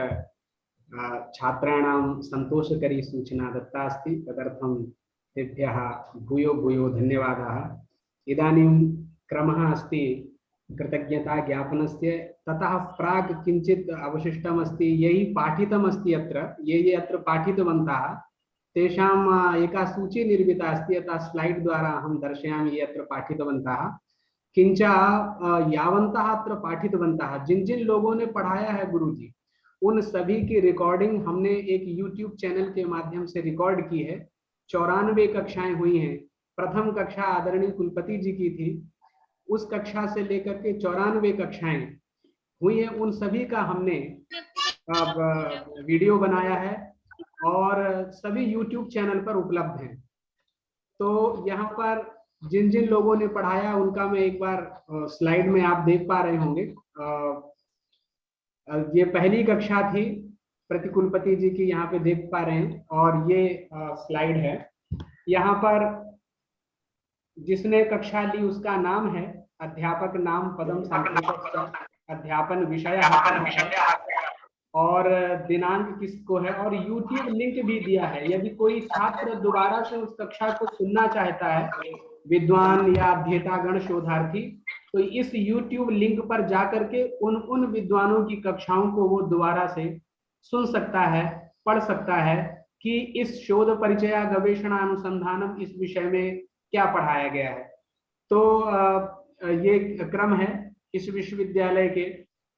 छात्राणां सन्तोषकरी सूचना दत्ता अस्ति। तदर्थं तेभ्यः भूयो भूयो धन्यवादाः। इदानीं क्रमः अस्ति कृतज्ञता ज्ञापनस्य। ततः प्राक् किञ्चित् अवशिष्टमस्ति। यैः पाठितमस्ति अत्र, ये अत्र पाठितवन्तः तेषाम् एका सूची निर्मिता अस्ति। अतः स्लाइड द्वारा अहं दर्शयामि ये अत्र पाठितवन्तः। किंच यावन्तः अत्र पाठितवन्तः, जिन जिन लोगों ने पढ़ाया है गुरुजी, उन सभी की रिकॉर्डिंग हमने एक YouTube चैनल के माध्यम से रिकॉर्ड की है। 94 कक्षाएं हुई हैं। प्रथम कक्षा आदरणीय कुलपति जी की थी। उस कक्षा से लेकर के 94 कक्षाएं हुई हैं। उन सभी का हमने वीडियो बनाया है और सभी YouTube चैनल पर उपलब्ध हैं। तो यहाँ पर जिन जिन लोगों ने पढ़ाया उनका मैं एक बार स्लाइड में आप देख पा रहे होंगे। ये पहली कक्षा थी प्रतिकुलपति जी की, यहाँ पे देख पा रहे हैं। और ये स्लाइड है। यहाँ पर जिसने कक्षा ली उसका नाम है, अध्यापक नाम, पदम, संकेतक, अध्यापन विषय और दिनांक किसको है, और YouTube लिंक भी दिया है। यदि कोई छात्र दोबारा से उस कक्षा को सुनना चाहता है, विद्वान या अध्येतागण शोधार्थी, तो इस YouTube लिंक पर जाकर के उन विद्वानों की कक्षाओं को वो दोबारा से सुन सकता है, पढ़ सकता है कि इस शोध परिचय गवेषणा अनुसंधानम इस विषय में क्या पढ़ाया गया है। तो ये क्रम है इस विश्वविद्यालय के।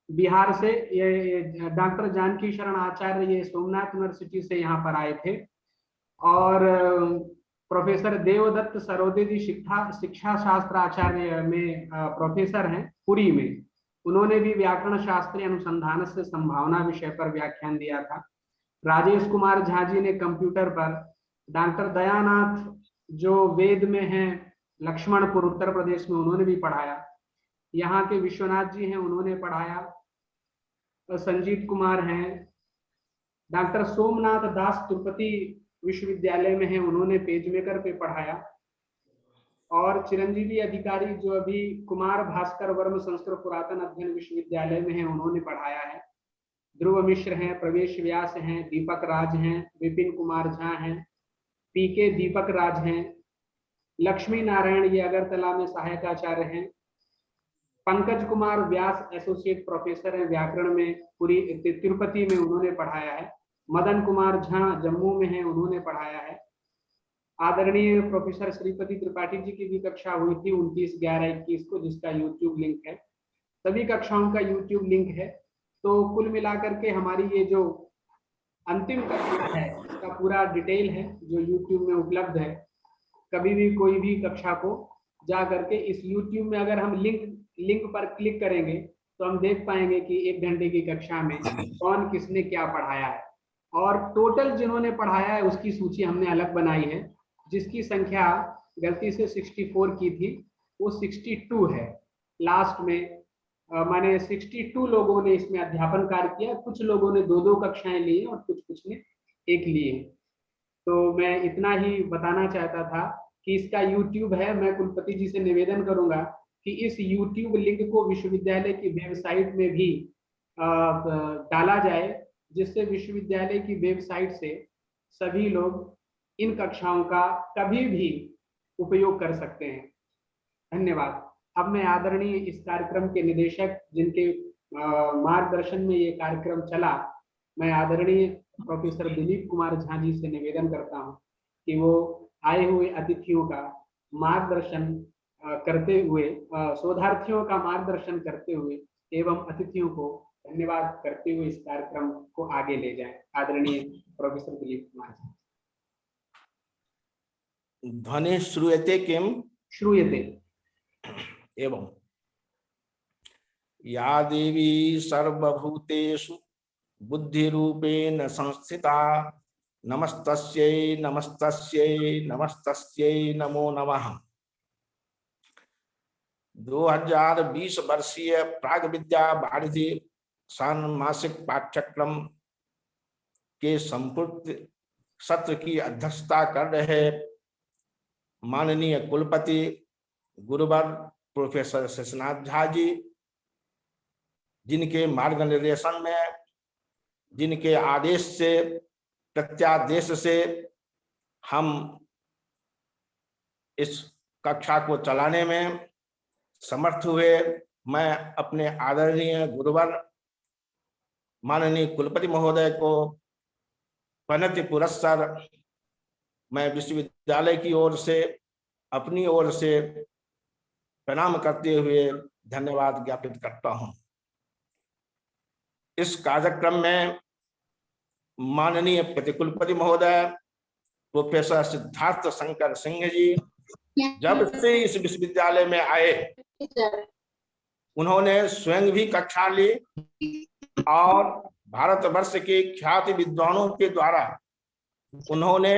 बिहार से ये डॉक्टर जानकी शरण आचार्य, ये सोमनाथ यूनिवर्सिटी से यहाँ पर आए थे। और प्रोफेसर देवदत्त सरोदे जी शिक्षा शास्त्र आचार्य में प्रोफेसर हैं पुरी में। उन्होंने भी व्याकरण शास्त्रीय अनुसंधान से संभावना विषय पर व्याख्यान दिया था। राजेश कुमार झा जी ने कंप्यूटर पर, डॉक्टर दयानाथ जो वेद में हैं लक्ष्मणपुर उत्तर प्रदेश में, उन्होंने भी पढ़ाया। यहाँ के विश्वनाथ जी हैं, उन्होंने पढ़ाया। संजीत कुमार हैं। डॉक्टर सोमनाथ दास तिरुपति विश्वविद्यालय में हैं, उन्होंने पेज मेकर पे पढ़ाया। और चिरंजीवी अधिकारी जो अभी कुमार भास्कर वर्म संस्कृत पुरातन अध्ययन विश्वविद्यालय में हैं, उन्होंने पढ़ाया है। ध्रुव मिश्र हैं, प्रवेश व्यास हैं, दीपक राज हैं, विपिन कुमार झा हैं, पीके दीपक राज हैं, लक्ष्मी नारायण ये अगरतला में सहायक आचार्य हैं, पंकज कुमार व्यास एसोसिएट प्रोफेसर हैं व्याकरण में, पूरी तिरुपति में उन्होंने पढ़ाया है। मदन कुमार झा जम्मू में हैं, उन्होंने पढ़ाया है। आदरणीय प्रोफेसर श्रीपति त्रिपाठी जी की भी कक्षा हुई थी 29/11/21 को, जिसका यूट्यूब लिंक है। सभी कक्षाओं का यूट्यूब लिंक है। तो कुल मिलाकर के हमारी ये जो अंतिम कक्षा है इसका पूरा डिटेल है जो यूट्यूब में उपलब्ध है। कभी भी कोई भी कक्षा को जा करके इस यूट्यूब में अगर हम लिंक पर क्लिक करेंगे तो हम देख पाएंगे कि 1 घंटे की कक्षा में कौन किसने क्या पढ़ाया है, और टोटल जिन्होंने पढ़ाया है उसकी सूची हमने अलग बनाई है। जिसकी संख्या गलती से 64 की थी वो 62 है। लास्ट में माने 62 लोगों ने इसमें अध्यापन कार्य किया। कुछ लोगों ने 2-2 कक्षाएं ली और कुछ ने 1 ली है। तो मैं इतना ही बताना चाहता था कि इसका यूट्यूब है। मैं कुलपति जी से निवेदन करूंगा कि इस यूट्यूब लिंक को विश्वविद्यालय की वेबसाइट में भी डाला जाए, जिससे विश्वविद्यालय की वेबसाइट से सभी लोग इन कक्षाओं का कभी भी उपयोग कर सकते हैं। धन्यवाद। अब मैं आदरणीय इस कार्यक्रम के निदेशक जिनके मार्गदर्शन में ये कार्यक्रम चला, मैं आदरणीय प्रोफेसर दिलीप कुमार झा जी से निवेदन करता हूं कि वो आए हुए अतिथियों का मार्गदर्शन करते हुए, शोधार्थियों का मार्गदर्शन करते हुए एवं अतिथियों को धन्यवाद करते हुए इस कार्यक्रम को आगे ले जाएं। आदरणीय प्रोफेसर दिलीप कुमार झा। ध्वनि श्रूयते किम? श्रूयते। एवं या देवी सर्वभूतेषु बुद्धिरूपेण संस्थिता नमस्तस्यै नमस्तस्यै नमस्तस्यै नमो नमः। 2020 वर्षीय प्राग विद्या वारिधि षाण्मासिक पाठ्यक्रम के संपूर्ण सत्र की अध्यक्षता कर रहे माननीय कुलपति गुरुवर प्रोफेसर शेषनाथ झा जी, जिनके मार्गनिर्देशन में, जिनके आदेश से, प्रत्यादेश से हम इस कक्षा को चलाने में समर्थ हुए, मैं अपने आदरणीय गुरुवर माननीय कुलपति महोदय को प्रणति पुरस्सर मैं विश्वविद्यालय की ओर से, अपनी ओर से प्रणाम करते हुए धन्यवाद ज्ञापित करता हूं। इस कार्यक्रम में माननीय प्रतिकुलपति महोदय प्रोफेसर सिद्धार्थ शंकर सिंह जी जब से इस विश्वविद्यालय में आए, उन्होंने स्वयं भी कक्षा ली और भारतवर्ष के ख्याति विद्वानों के द्वारा उन्होंने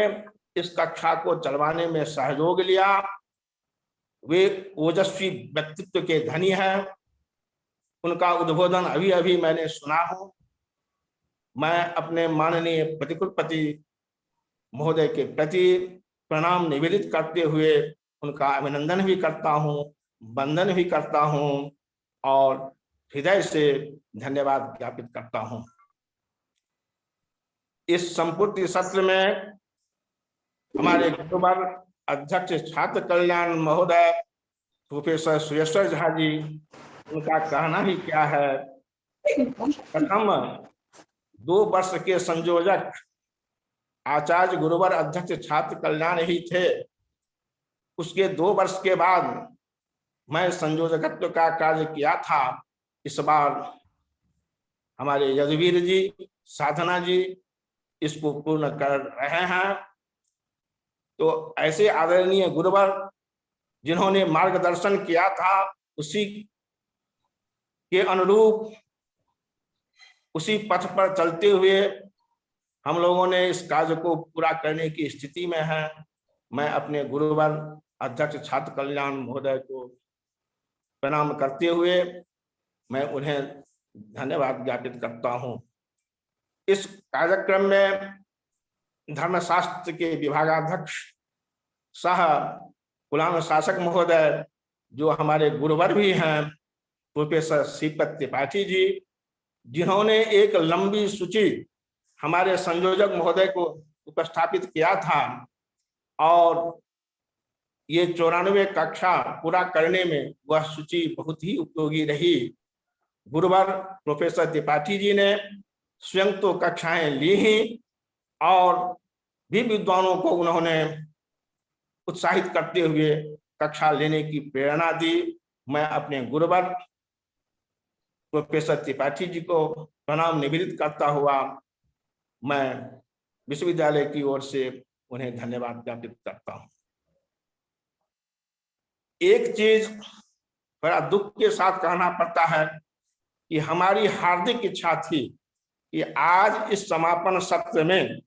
इस कक्षा को चलवाने में सहयोग लिया। वे ओजस्वी व्यक्तित्व के धनी हैं। उनका उद्बोधन अभी अभी मैंने सुना हूं। मैं अपने माननीय प्रतिकुलपति महोदय के प्रति प्रणाम निवेदित करते हुए उनका अभिनंदन भी करता हूं, वंदन भी करता हूं और हृदय से धन्यवाद ज्ञापित करता हूं। इस संपूर्ण सत्र में हमारे गुरुवर अध्यक्ष छात्र कल्याण महोदय प्रोफेसर सुरेश्वर झा जी, उनका कहना ही क्या है। प्रथम 2 वर्ष के संयोजक आचार्य गुरुवर अध्यक्ष छात्र कल्याण ही थे। उसके 2 वर्ष के बाद मैं संयोजकत्व का कार्य किया था। इस बार हमारे यदुवीर जी, साधना जी इसको पूर्ण कर रहे हैं। तो ऐसे आदरणीय गुरुवर जिन्होंने मार्गदर्शन किया था, उसी के अनुरूप उसी पथ पर चलते हुए हम लोगों ने इस कार्य को पूरा करने की स्थिति में है। मैं अपने गुरुवर अध्यक्ष छात्र कल्याण महोदय को प्रणाम करते हुए मैं उन्हें धन्यवाद ज्ञापित करता हूं। इस कार्यक्रम में धर्मशास्त्र के विभागाध्यक्ष सह कुलान शासक महोदय, जो हमारे गुरुवर भी हैं, प्रोफेसर श्रीपद त्रिपाठी जी, जिन्होंने एक लंबी सूची हमारे संयोजक महोदय को उपस्थापित किया था और ये 94 कक्षा पूरा करने में वह सूची बहुत ही उपयोगी रही। गुरुवर प्रोफेसर त्रिपाठी जी ने स्वयं तो कक्षाएं ली ही और भी विद्वानों को उन्होंने उत्साहित करते हुए कक्षा लेने की प्रेरणा दी। मैं अपने गुरुवर प्रोफेसर त्रिपाठी जी को प्रणाम निवेदित करता हुआ मैं विश्वविद्यालय की ओर से उन्हें धन्यवाद ज्ञापित करता हूं। एक चीज बड़ा दुख के साथ कहना पड़ता है कि हमारी हार्दिक इच्छा थी कि आज इस समापन सत्र में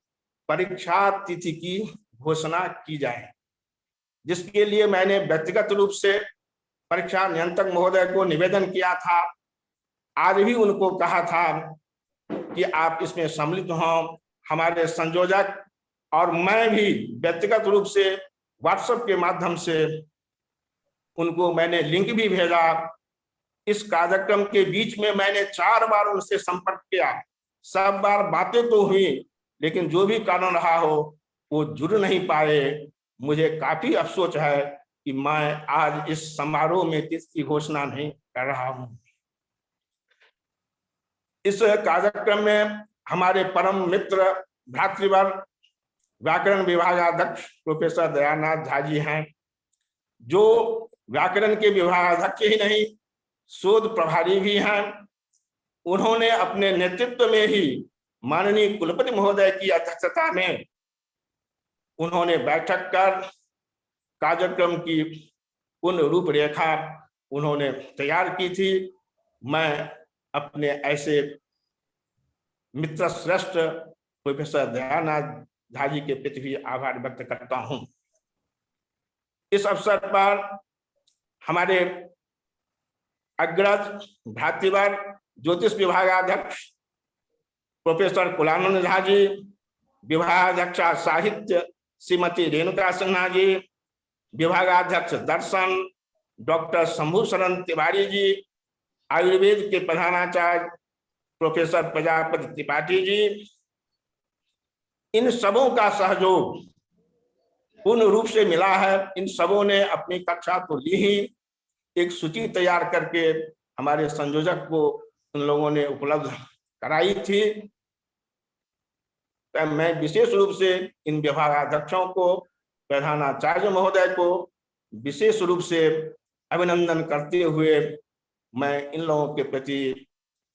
परीक्षा तिथि की घोषणा की जाए, जिसके लिए मैंने व्यक्तिगत रूप से परीक्षा नियंत्रक महोदय को निवेदन किया था। आज भी उनको कहा था कि आप इसमें सम्मिलित हों। हमारे संयोजक और मैं भी व्यक्तिगत रूप से व्हाट्सएप के माध्यम से उनको मैंने लिंक भी भेजा। इस कार्यक्रम के बीच में मैंने 4 बार उनसे संपर्क किया, सब बार बातें तो हुई, लेकिन जो भी कारण रहा हो वो जुड़ नहीं पाए। मुझे काफी अफसोस है कि मैं आज इस समारोह में तिथि की घोषणा नहीं कर रहा हूं। इस कार्यक्रम में हमारे परम मित्र भ्रातृवर व्याकरण विभागाध्यक्ष प्रोफेसर दयानाथ झा जी हैं, जो व्याकरण के विभागाध्यक्ष ही नहीं शोध प्रभारी भी हैं। उन्होंने अपने नेतृत्व में ही माननीय कुलपति महोदय की अध्यक्षता में उन्होंने बैठक कर कार्यक्रम की पूर्ण रूपरेखा उन्होंने तैयार की थी। मैं अपने ऐसे मित्र श्रेष्ठ प्रोफेसर दयानाथ झा जी के प्रति भी आभार व्यक्त करता हूं। इस अवसर पर हमारे अग्रज भ्रातृवर ज्योतिष विभागाध्यक्ष प्रोफेसर कुलानंद झा जी, विभागाध्यक्षा साहित्य श्रीमती रेणुका सिन्हा जी, विभागाध्यक्ष दर्शन डॉक्टर शंभू शरण तिवारी जी, आयुर्वेद के प्रधानाचार्य प्रोफेसर प्रजापति त्रिपाठी जी, इन सबों का सहयोग पूर्ण रूप से मिला है। इन सबों ने अपनी कक्षा तो ली ही, एक सूची तैयार करके हमारे संयोजक को उन लोगों ने उपलब्ध कराई थी। तो मैं विशेष रूप से इन विभागाध्यक्षों को, प्रधानाचार्य महोदय को विशेष रूप से अभिनंदन करते हुए मैं इन लोगों के प्रति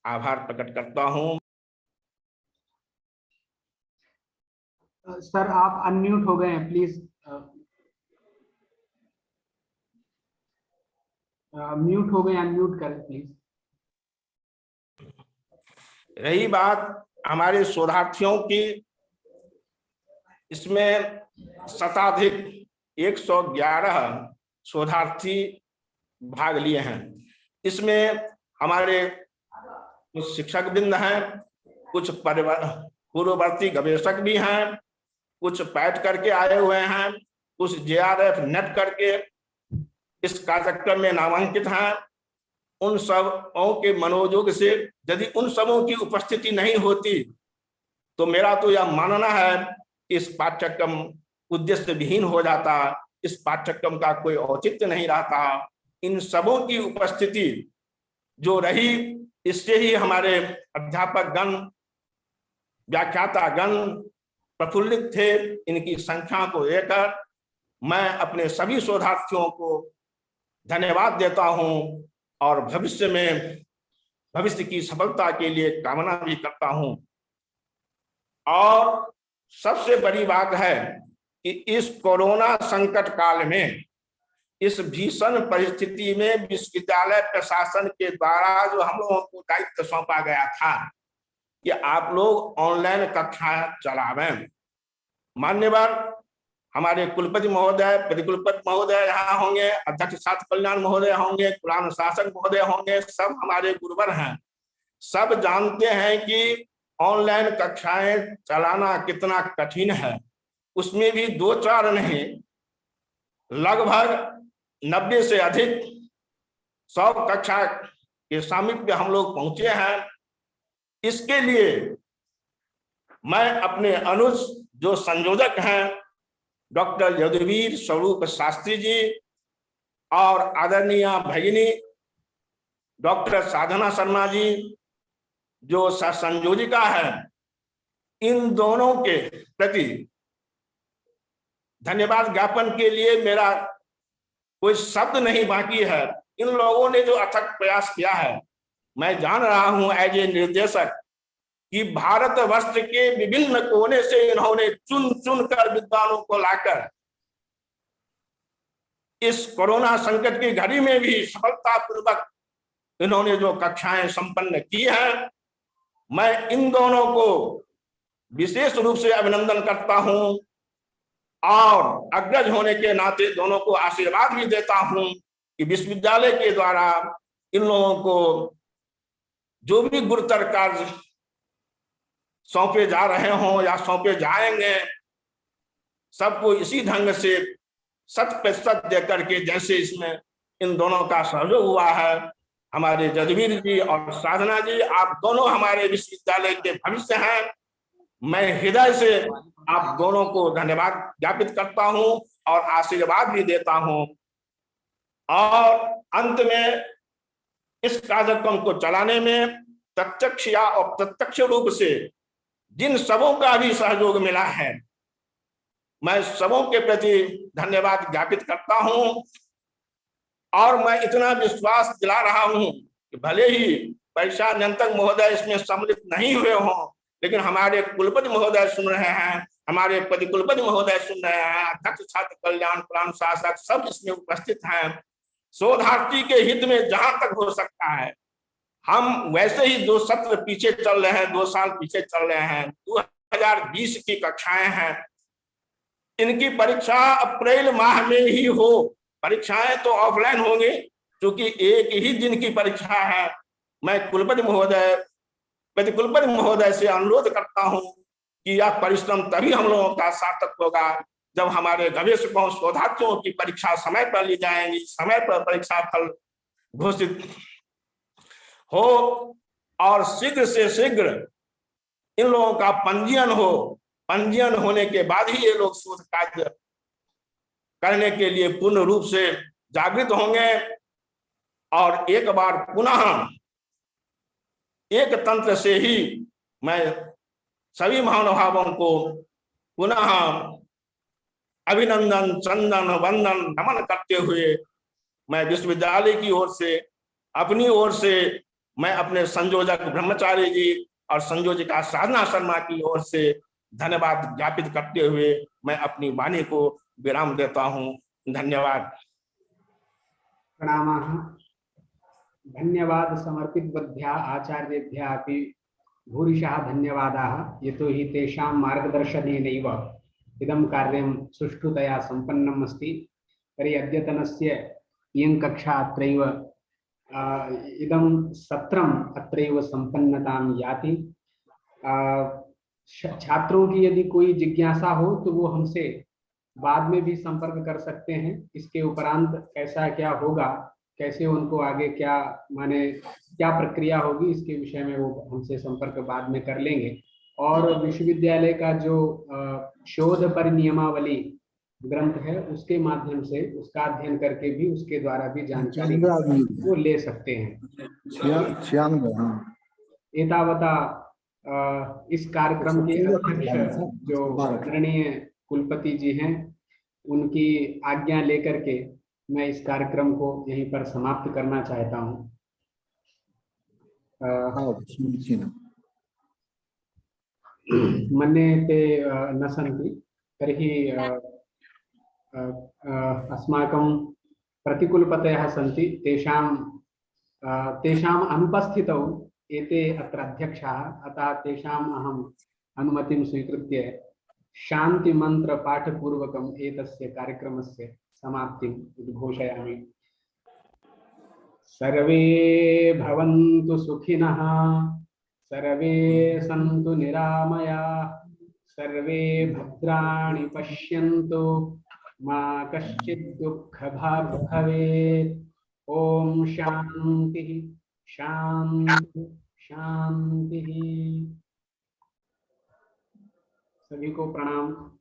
आभार प्रकट करता हूं। सर आप अनम्यूट हो गए हैं, प्लीज म्यूट हो गए, अनम्यूट करें प्लीज। रही बात हमारे शोधार्थियों की, इसमें शताधिक 111 शोधार्थी भाग लिए हैं। इसमें हमारे कुछ शिक्षक वृंद हैं, कुछ पूर्ववर्ती गवेषक भी हैं, कुछ पैट करके आए हुए हैं, कुछ JRF नेट करके इस कार्यक्रम में नामांकित हैं। उन सबों के मनोयोग से यदि उन सबों की उपस्थिति नहीं होती तो मेरा तो यह मानना है कि इस पाठ्यक्रम उद्देश्य विहीन हो जाता, इस पाठ्यक्रम का कोई औचित्य नहीं रहता। इन सबों की उपस्थिति जो रही, इससे ही हमारे अध्यापक गण, व्याख्याता गण प्रफुल्लित थे। इनकी संख्या को लेकर मैं अपने सभी शोधार्थियों को धन्यवाद देता हूं और भविष्य की सफलता के लिए कामना भी करता हूं। और सबसे बड़ी बात है कि इस कोरोना संकट काल में, इस भीषण परिस्थिति में विश्वविद्यालय प्रशासन के द्वारा जो हम लोगों को दायित्व सौंपा गया था कि आप लोग ऑनलाइन कक्षा चलावें। मान्यवर हमारे कुलपति महोदय, प्रतिकुलपति महोदय यहाँ होंगे, अध्यक्ष छात्र कल्याण महोदय होंगे, कुलानुशासन महोदय होंगे, सब हमारे गुरुवर हैं। सब जानते हैं कि ऑनलाइन कक्षाएं चलाना कितना कठिन है। उसमें भी 2-4 नहीं, लगभग 90 से अधिक 100 कक्षा के सामीप्य हम लोग पहुंचे हैं। इसके लिए मैं अपने अनुज जो संयोजक हैं डॉक्टर यदुवीर स्वरूप शास्त्री जी और आदरणीय भगिनी डॉक्टर साधना शर्मा जी जो संयोजिका है, इन दोनों के प्रति धन्यवाद ज्ञापन के लिए मेरा कोई शब्द नहीं बाकी है। इन लोगों ने जो अथक प्रयास किया है, मैं जान रहा हूं एज ए निर्देशक कि भारतवर्ष के विभिन्न कोने से इन्होंने चुन चुन कर विद्वानों को लाकर इस कोरोना संकट की घड़ी में भी सफलतापूर्वक इन्होंने जो कक्षाएं संपन्न की हैं, मैं इन दोनों को विशेष रूप से अभिनंदन करता हूं और अग्रज होने के नाते दोनों को आशीर्वाद भी देता हूं कि विश्वविद्यालय के द्वारा इन लोगों को जो भी गुरुतर कार्य सौंपे जा रहे हों या सौंपे जाएंगे, सबको इसी ढंग से 100% देकर के, जैसे इसमें इन दोनों का सहयोग हुआ है। हमारे जदवीर जी और साधना जी, आप दोनों हमारे विश्वविद्यालय के भविष्य हैं। मैं हृदय से आप दोनों को धन्यवाद ज्ञापित करता हूं और आशीर्वाद भी देता हूं। और अंत में इस कार्यक्रम को चलाने में प्रत्यक्ष या अप्रत्यक्ष रूप से जिन सबों का भी सहयोग मिला है, मैं सबों के प्रति धन्यवाद ज्ञापित करता हूं। और मैं इतना विश्वास दिला रहा हूं कि भले ही परीक्षा नियंत्रक महोदय इसमें सम्मिलित नहीं हुए हों, लेकिन हमारे कुलपति महोदय सुन रहे हैं, हमारे प्रतिकुलपति महोदय सुन रहे हैं, अध्यक्ष छात्र कल्याण कुलानुशासक सब इसमें उपस्थित हैं। शोधार्थी के हित में जहां तक हो सकता है, हम वैसे ही 2 सत्र पीछे चल रहे हैं, 2 साल पीछे चल रहे हैं। 2020 की कक्षाएं हैं, इनकी परीक्षा अप्रैल माह में ही हो। परीक्षाएं तो ऑफलाइन होंगी, क्योंकि एक ही दिन की परीक्षा है। मैं कुलपति महोदय, प्रतिकुलपति महोदय से अनुरोध करता हूं कि यह परिश्रम तभी हम लोगों का सार्थक होगा जब हमारे गवेषकों शोधार्थियों की परीक्षा समय पर ली जाएंगी, समय पर परीक्षा फल घोषित हो और शीघ्र से शीघ्र इन लोगों का पंजीयन हो। पंजीयन होने के बाद ही ये लोग शोध कार्य करने के लिए पूर्ण रूप से जागृत होंगे और एक बार पुनः एक तंत्र से ही मैं सभी महानुभावों को पुनः अभिनंदन, चंदन, वंदन, नमन करते हुए मैं विश्वविद्यालय की ओर से, अपनी ओर से, मैं अपने संयोजक ब्रह्मचारी जी और संयोजिका साधना शर्मा की ओर से धन्यवाद ज्ञापित करते हुए मैं अपनी वाणी को विराम देता हूं। धन्यवाद। प्रणामाः। धन्यवाद समर्पितवद्भ्यः आचार्येभ्यः अपि भूरिशः धन्यवादाः। यतोहि तेषां मार्गदर्शनेनैव इदं कार्यं सुष्ठुतया सम्पन्नम् अस्ति। तर्हि अद्यतनस्य इयं कक्षा अत्रैव इदं सत्रम् अत्रैव सम्पन्नतां याति। छात्रों की यदि कोई जिज्ञासा हो तो वो हमसे बाद में भी संपर्क कर सकते हैं। इसके उपरांत कैसा क्या होगा, कैसे उनको आगे क्या माने क्या प्रक्रिया होगी, इसके विषय में वो हमसे संपर्क बाद में कर लेंगे। और विश्वविद्यालय का जो शोध परिनियमावली ग्रंथ है उसके माध्यम से उसका अध्ययन करके भी उसके द्वारा भी जानकारी वो ले सकते हैं। 96 एतावता इस कार्यक्रम के अध्यक्ष जो आदरणीय कुलपति जी हैं, उनकी आज्ञा लेकर के मैं इस कार्यक्रम को यहीं पर समाप्त करना चाहता हूं। मन्ये ते न सन्ति, तर्हि अस्माकं प्रतिकुलपतयः सन्ति, तेषाम् अनुपस्थितौ एते अत्र अध्यक्षाः, अतः तेषाम् अहम् अनुमतिं स्वीकृत्य शान्तिमन्त्रपाठपूर्वकम् एतस्य कार्यक्रमस्य समाप्तिम् उद्घोषयामि। सर्वे भवन्तु सुखिनः, सर्वे सन्तु निरामयाः, सर्वे भद्राणि पश्यन्तु, मा कश्चित् दुःखभाग् भवेत्। ओम शांति शांति शांति। सभी को प्रणाम।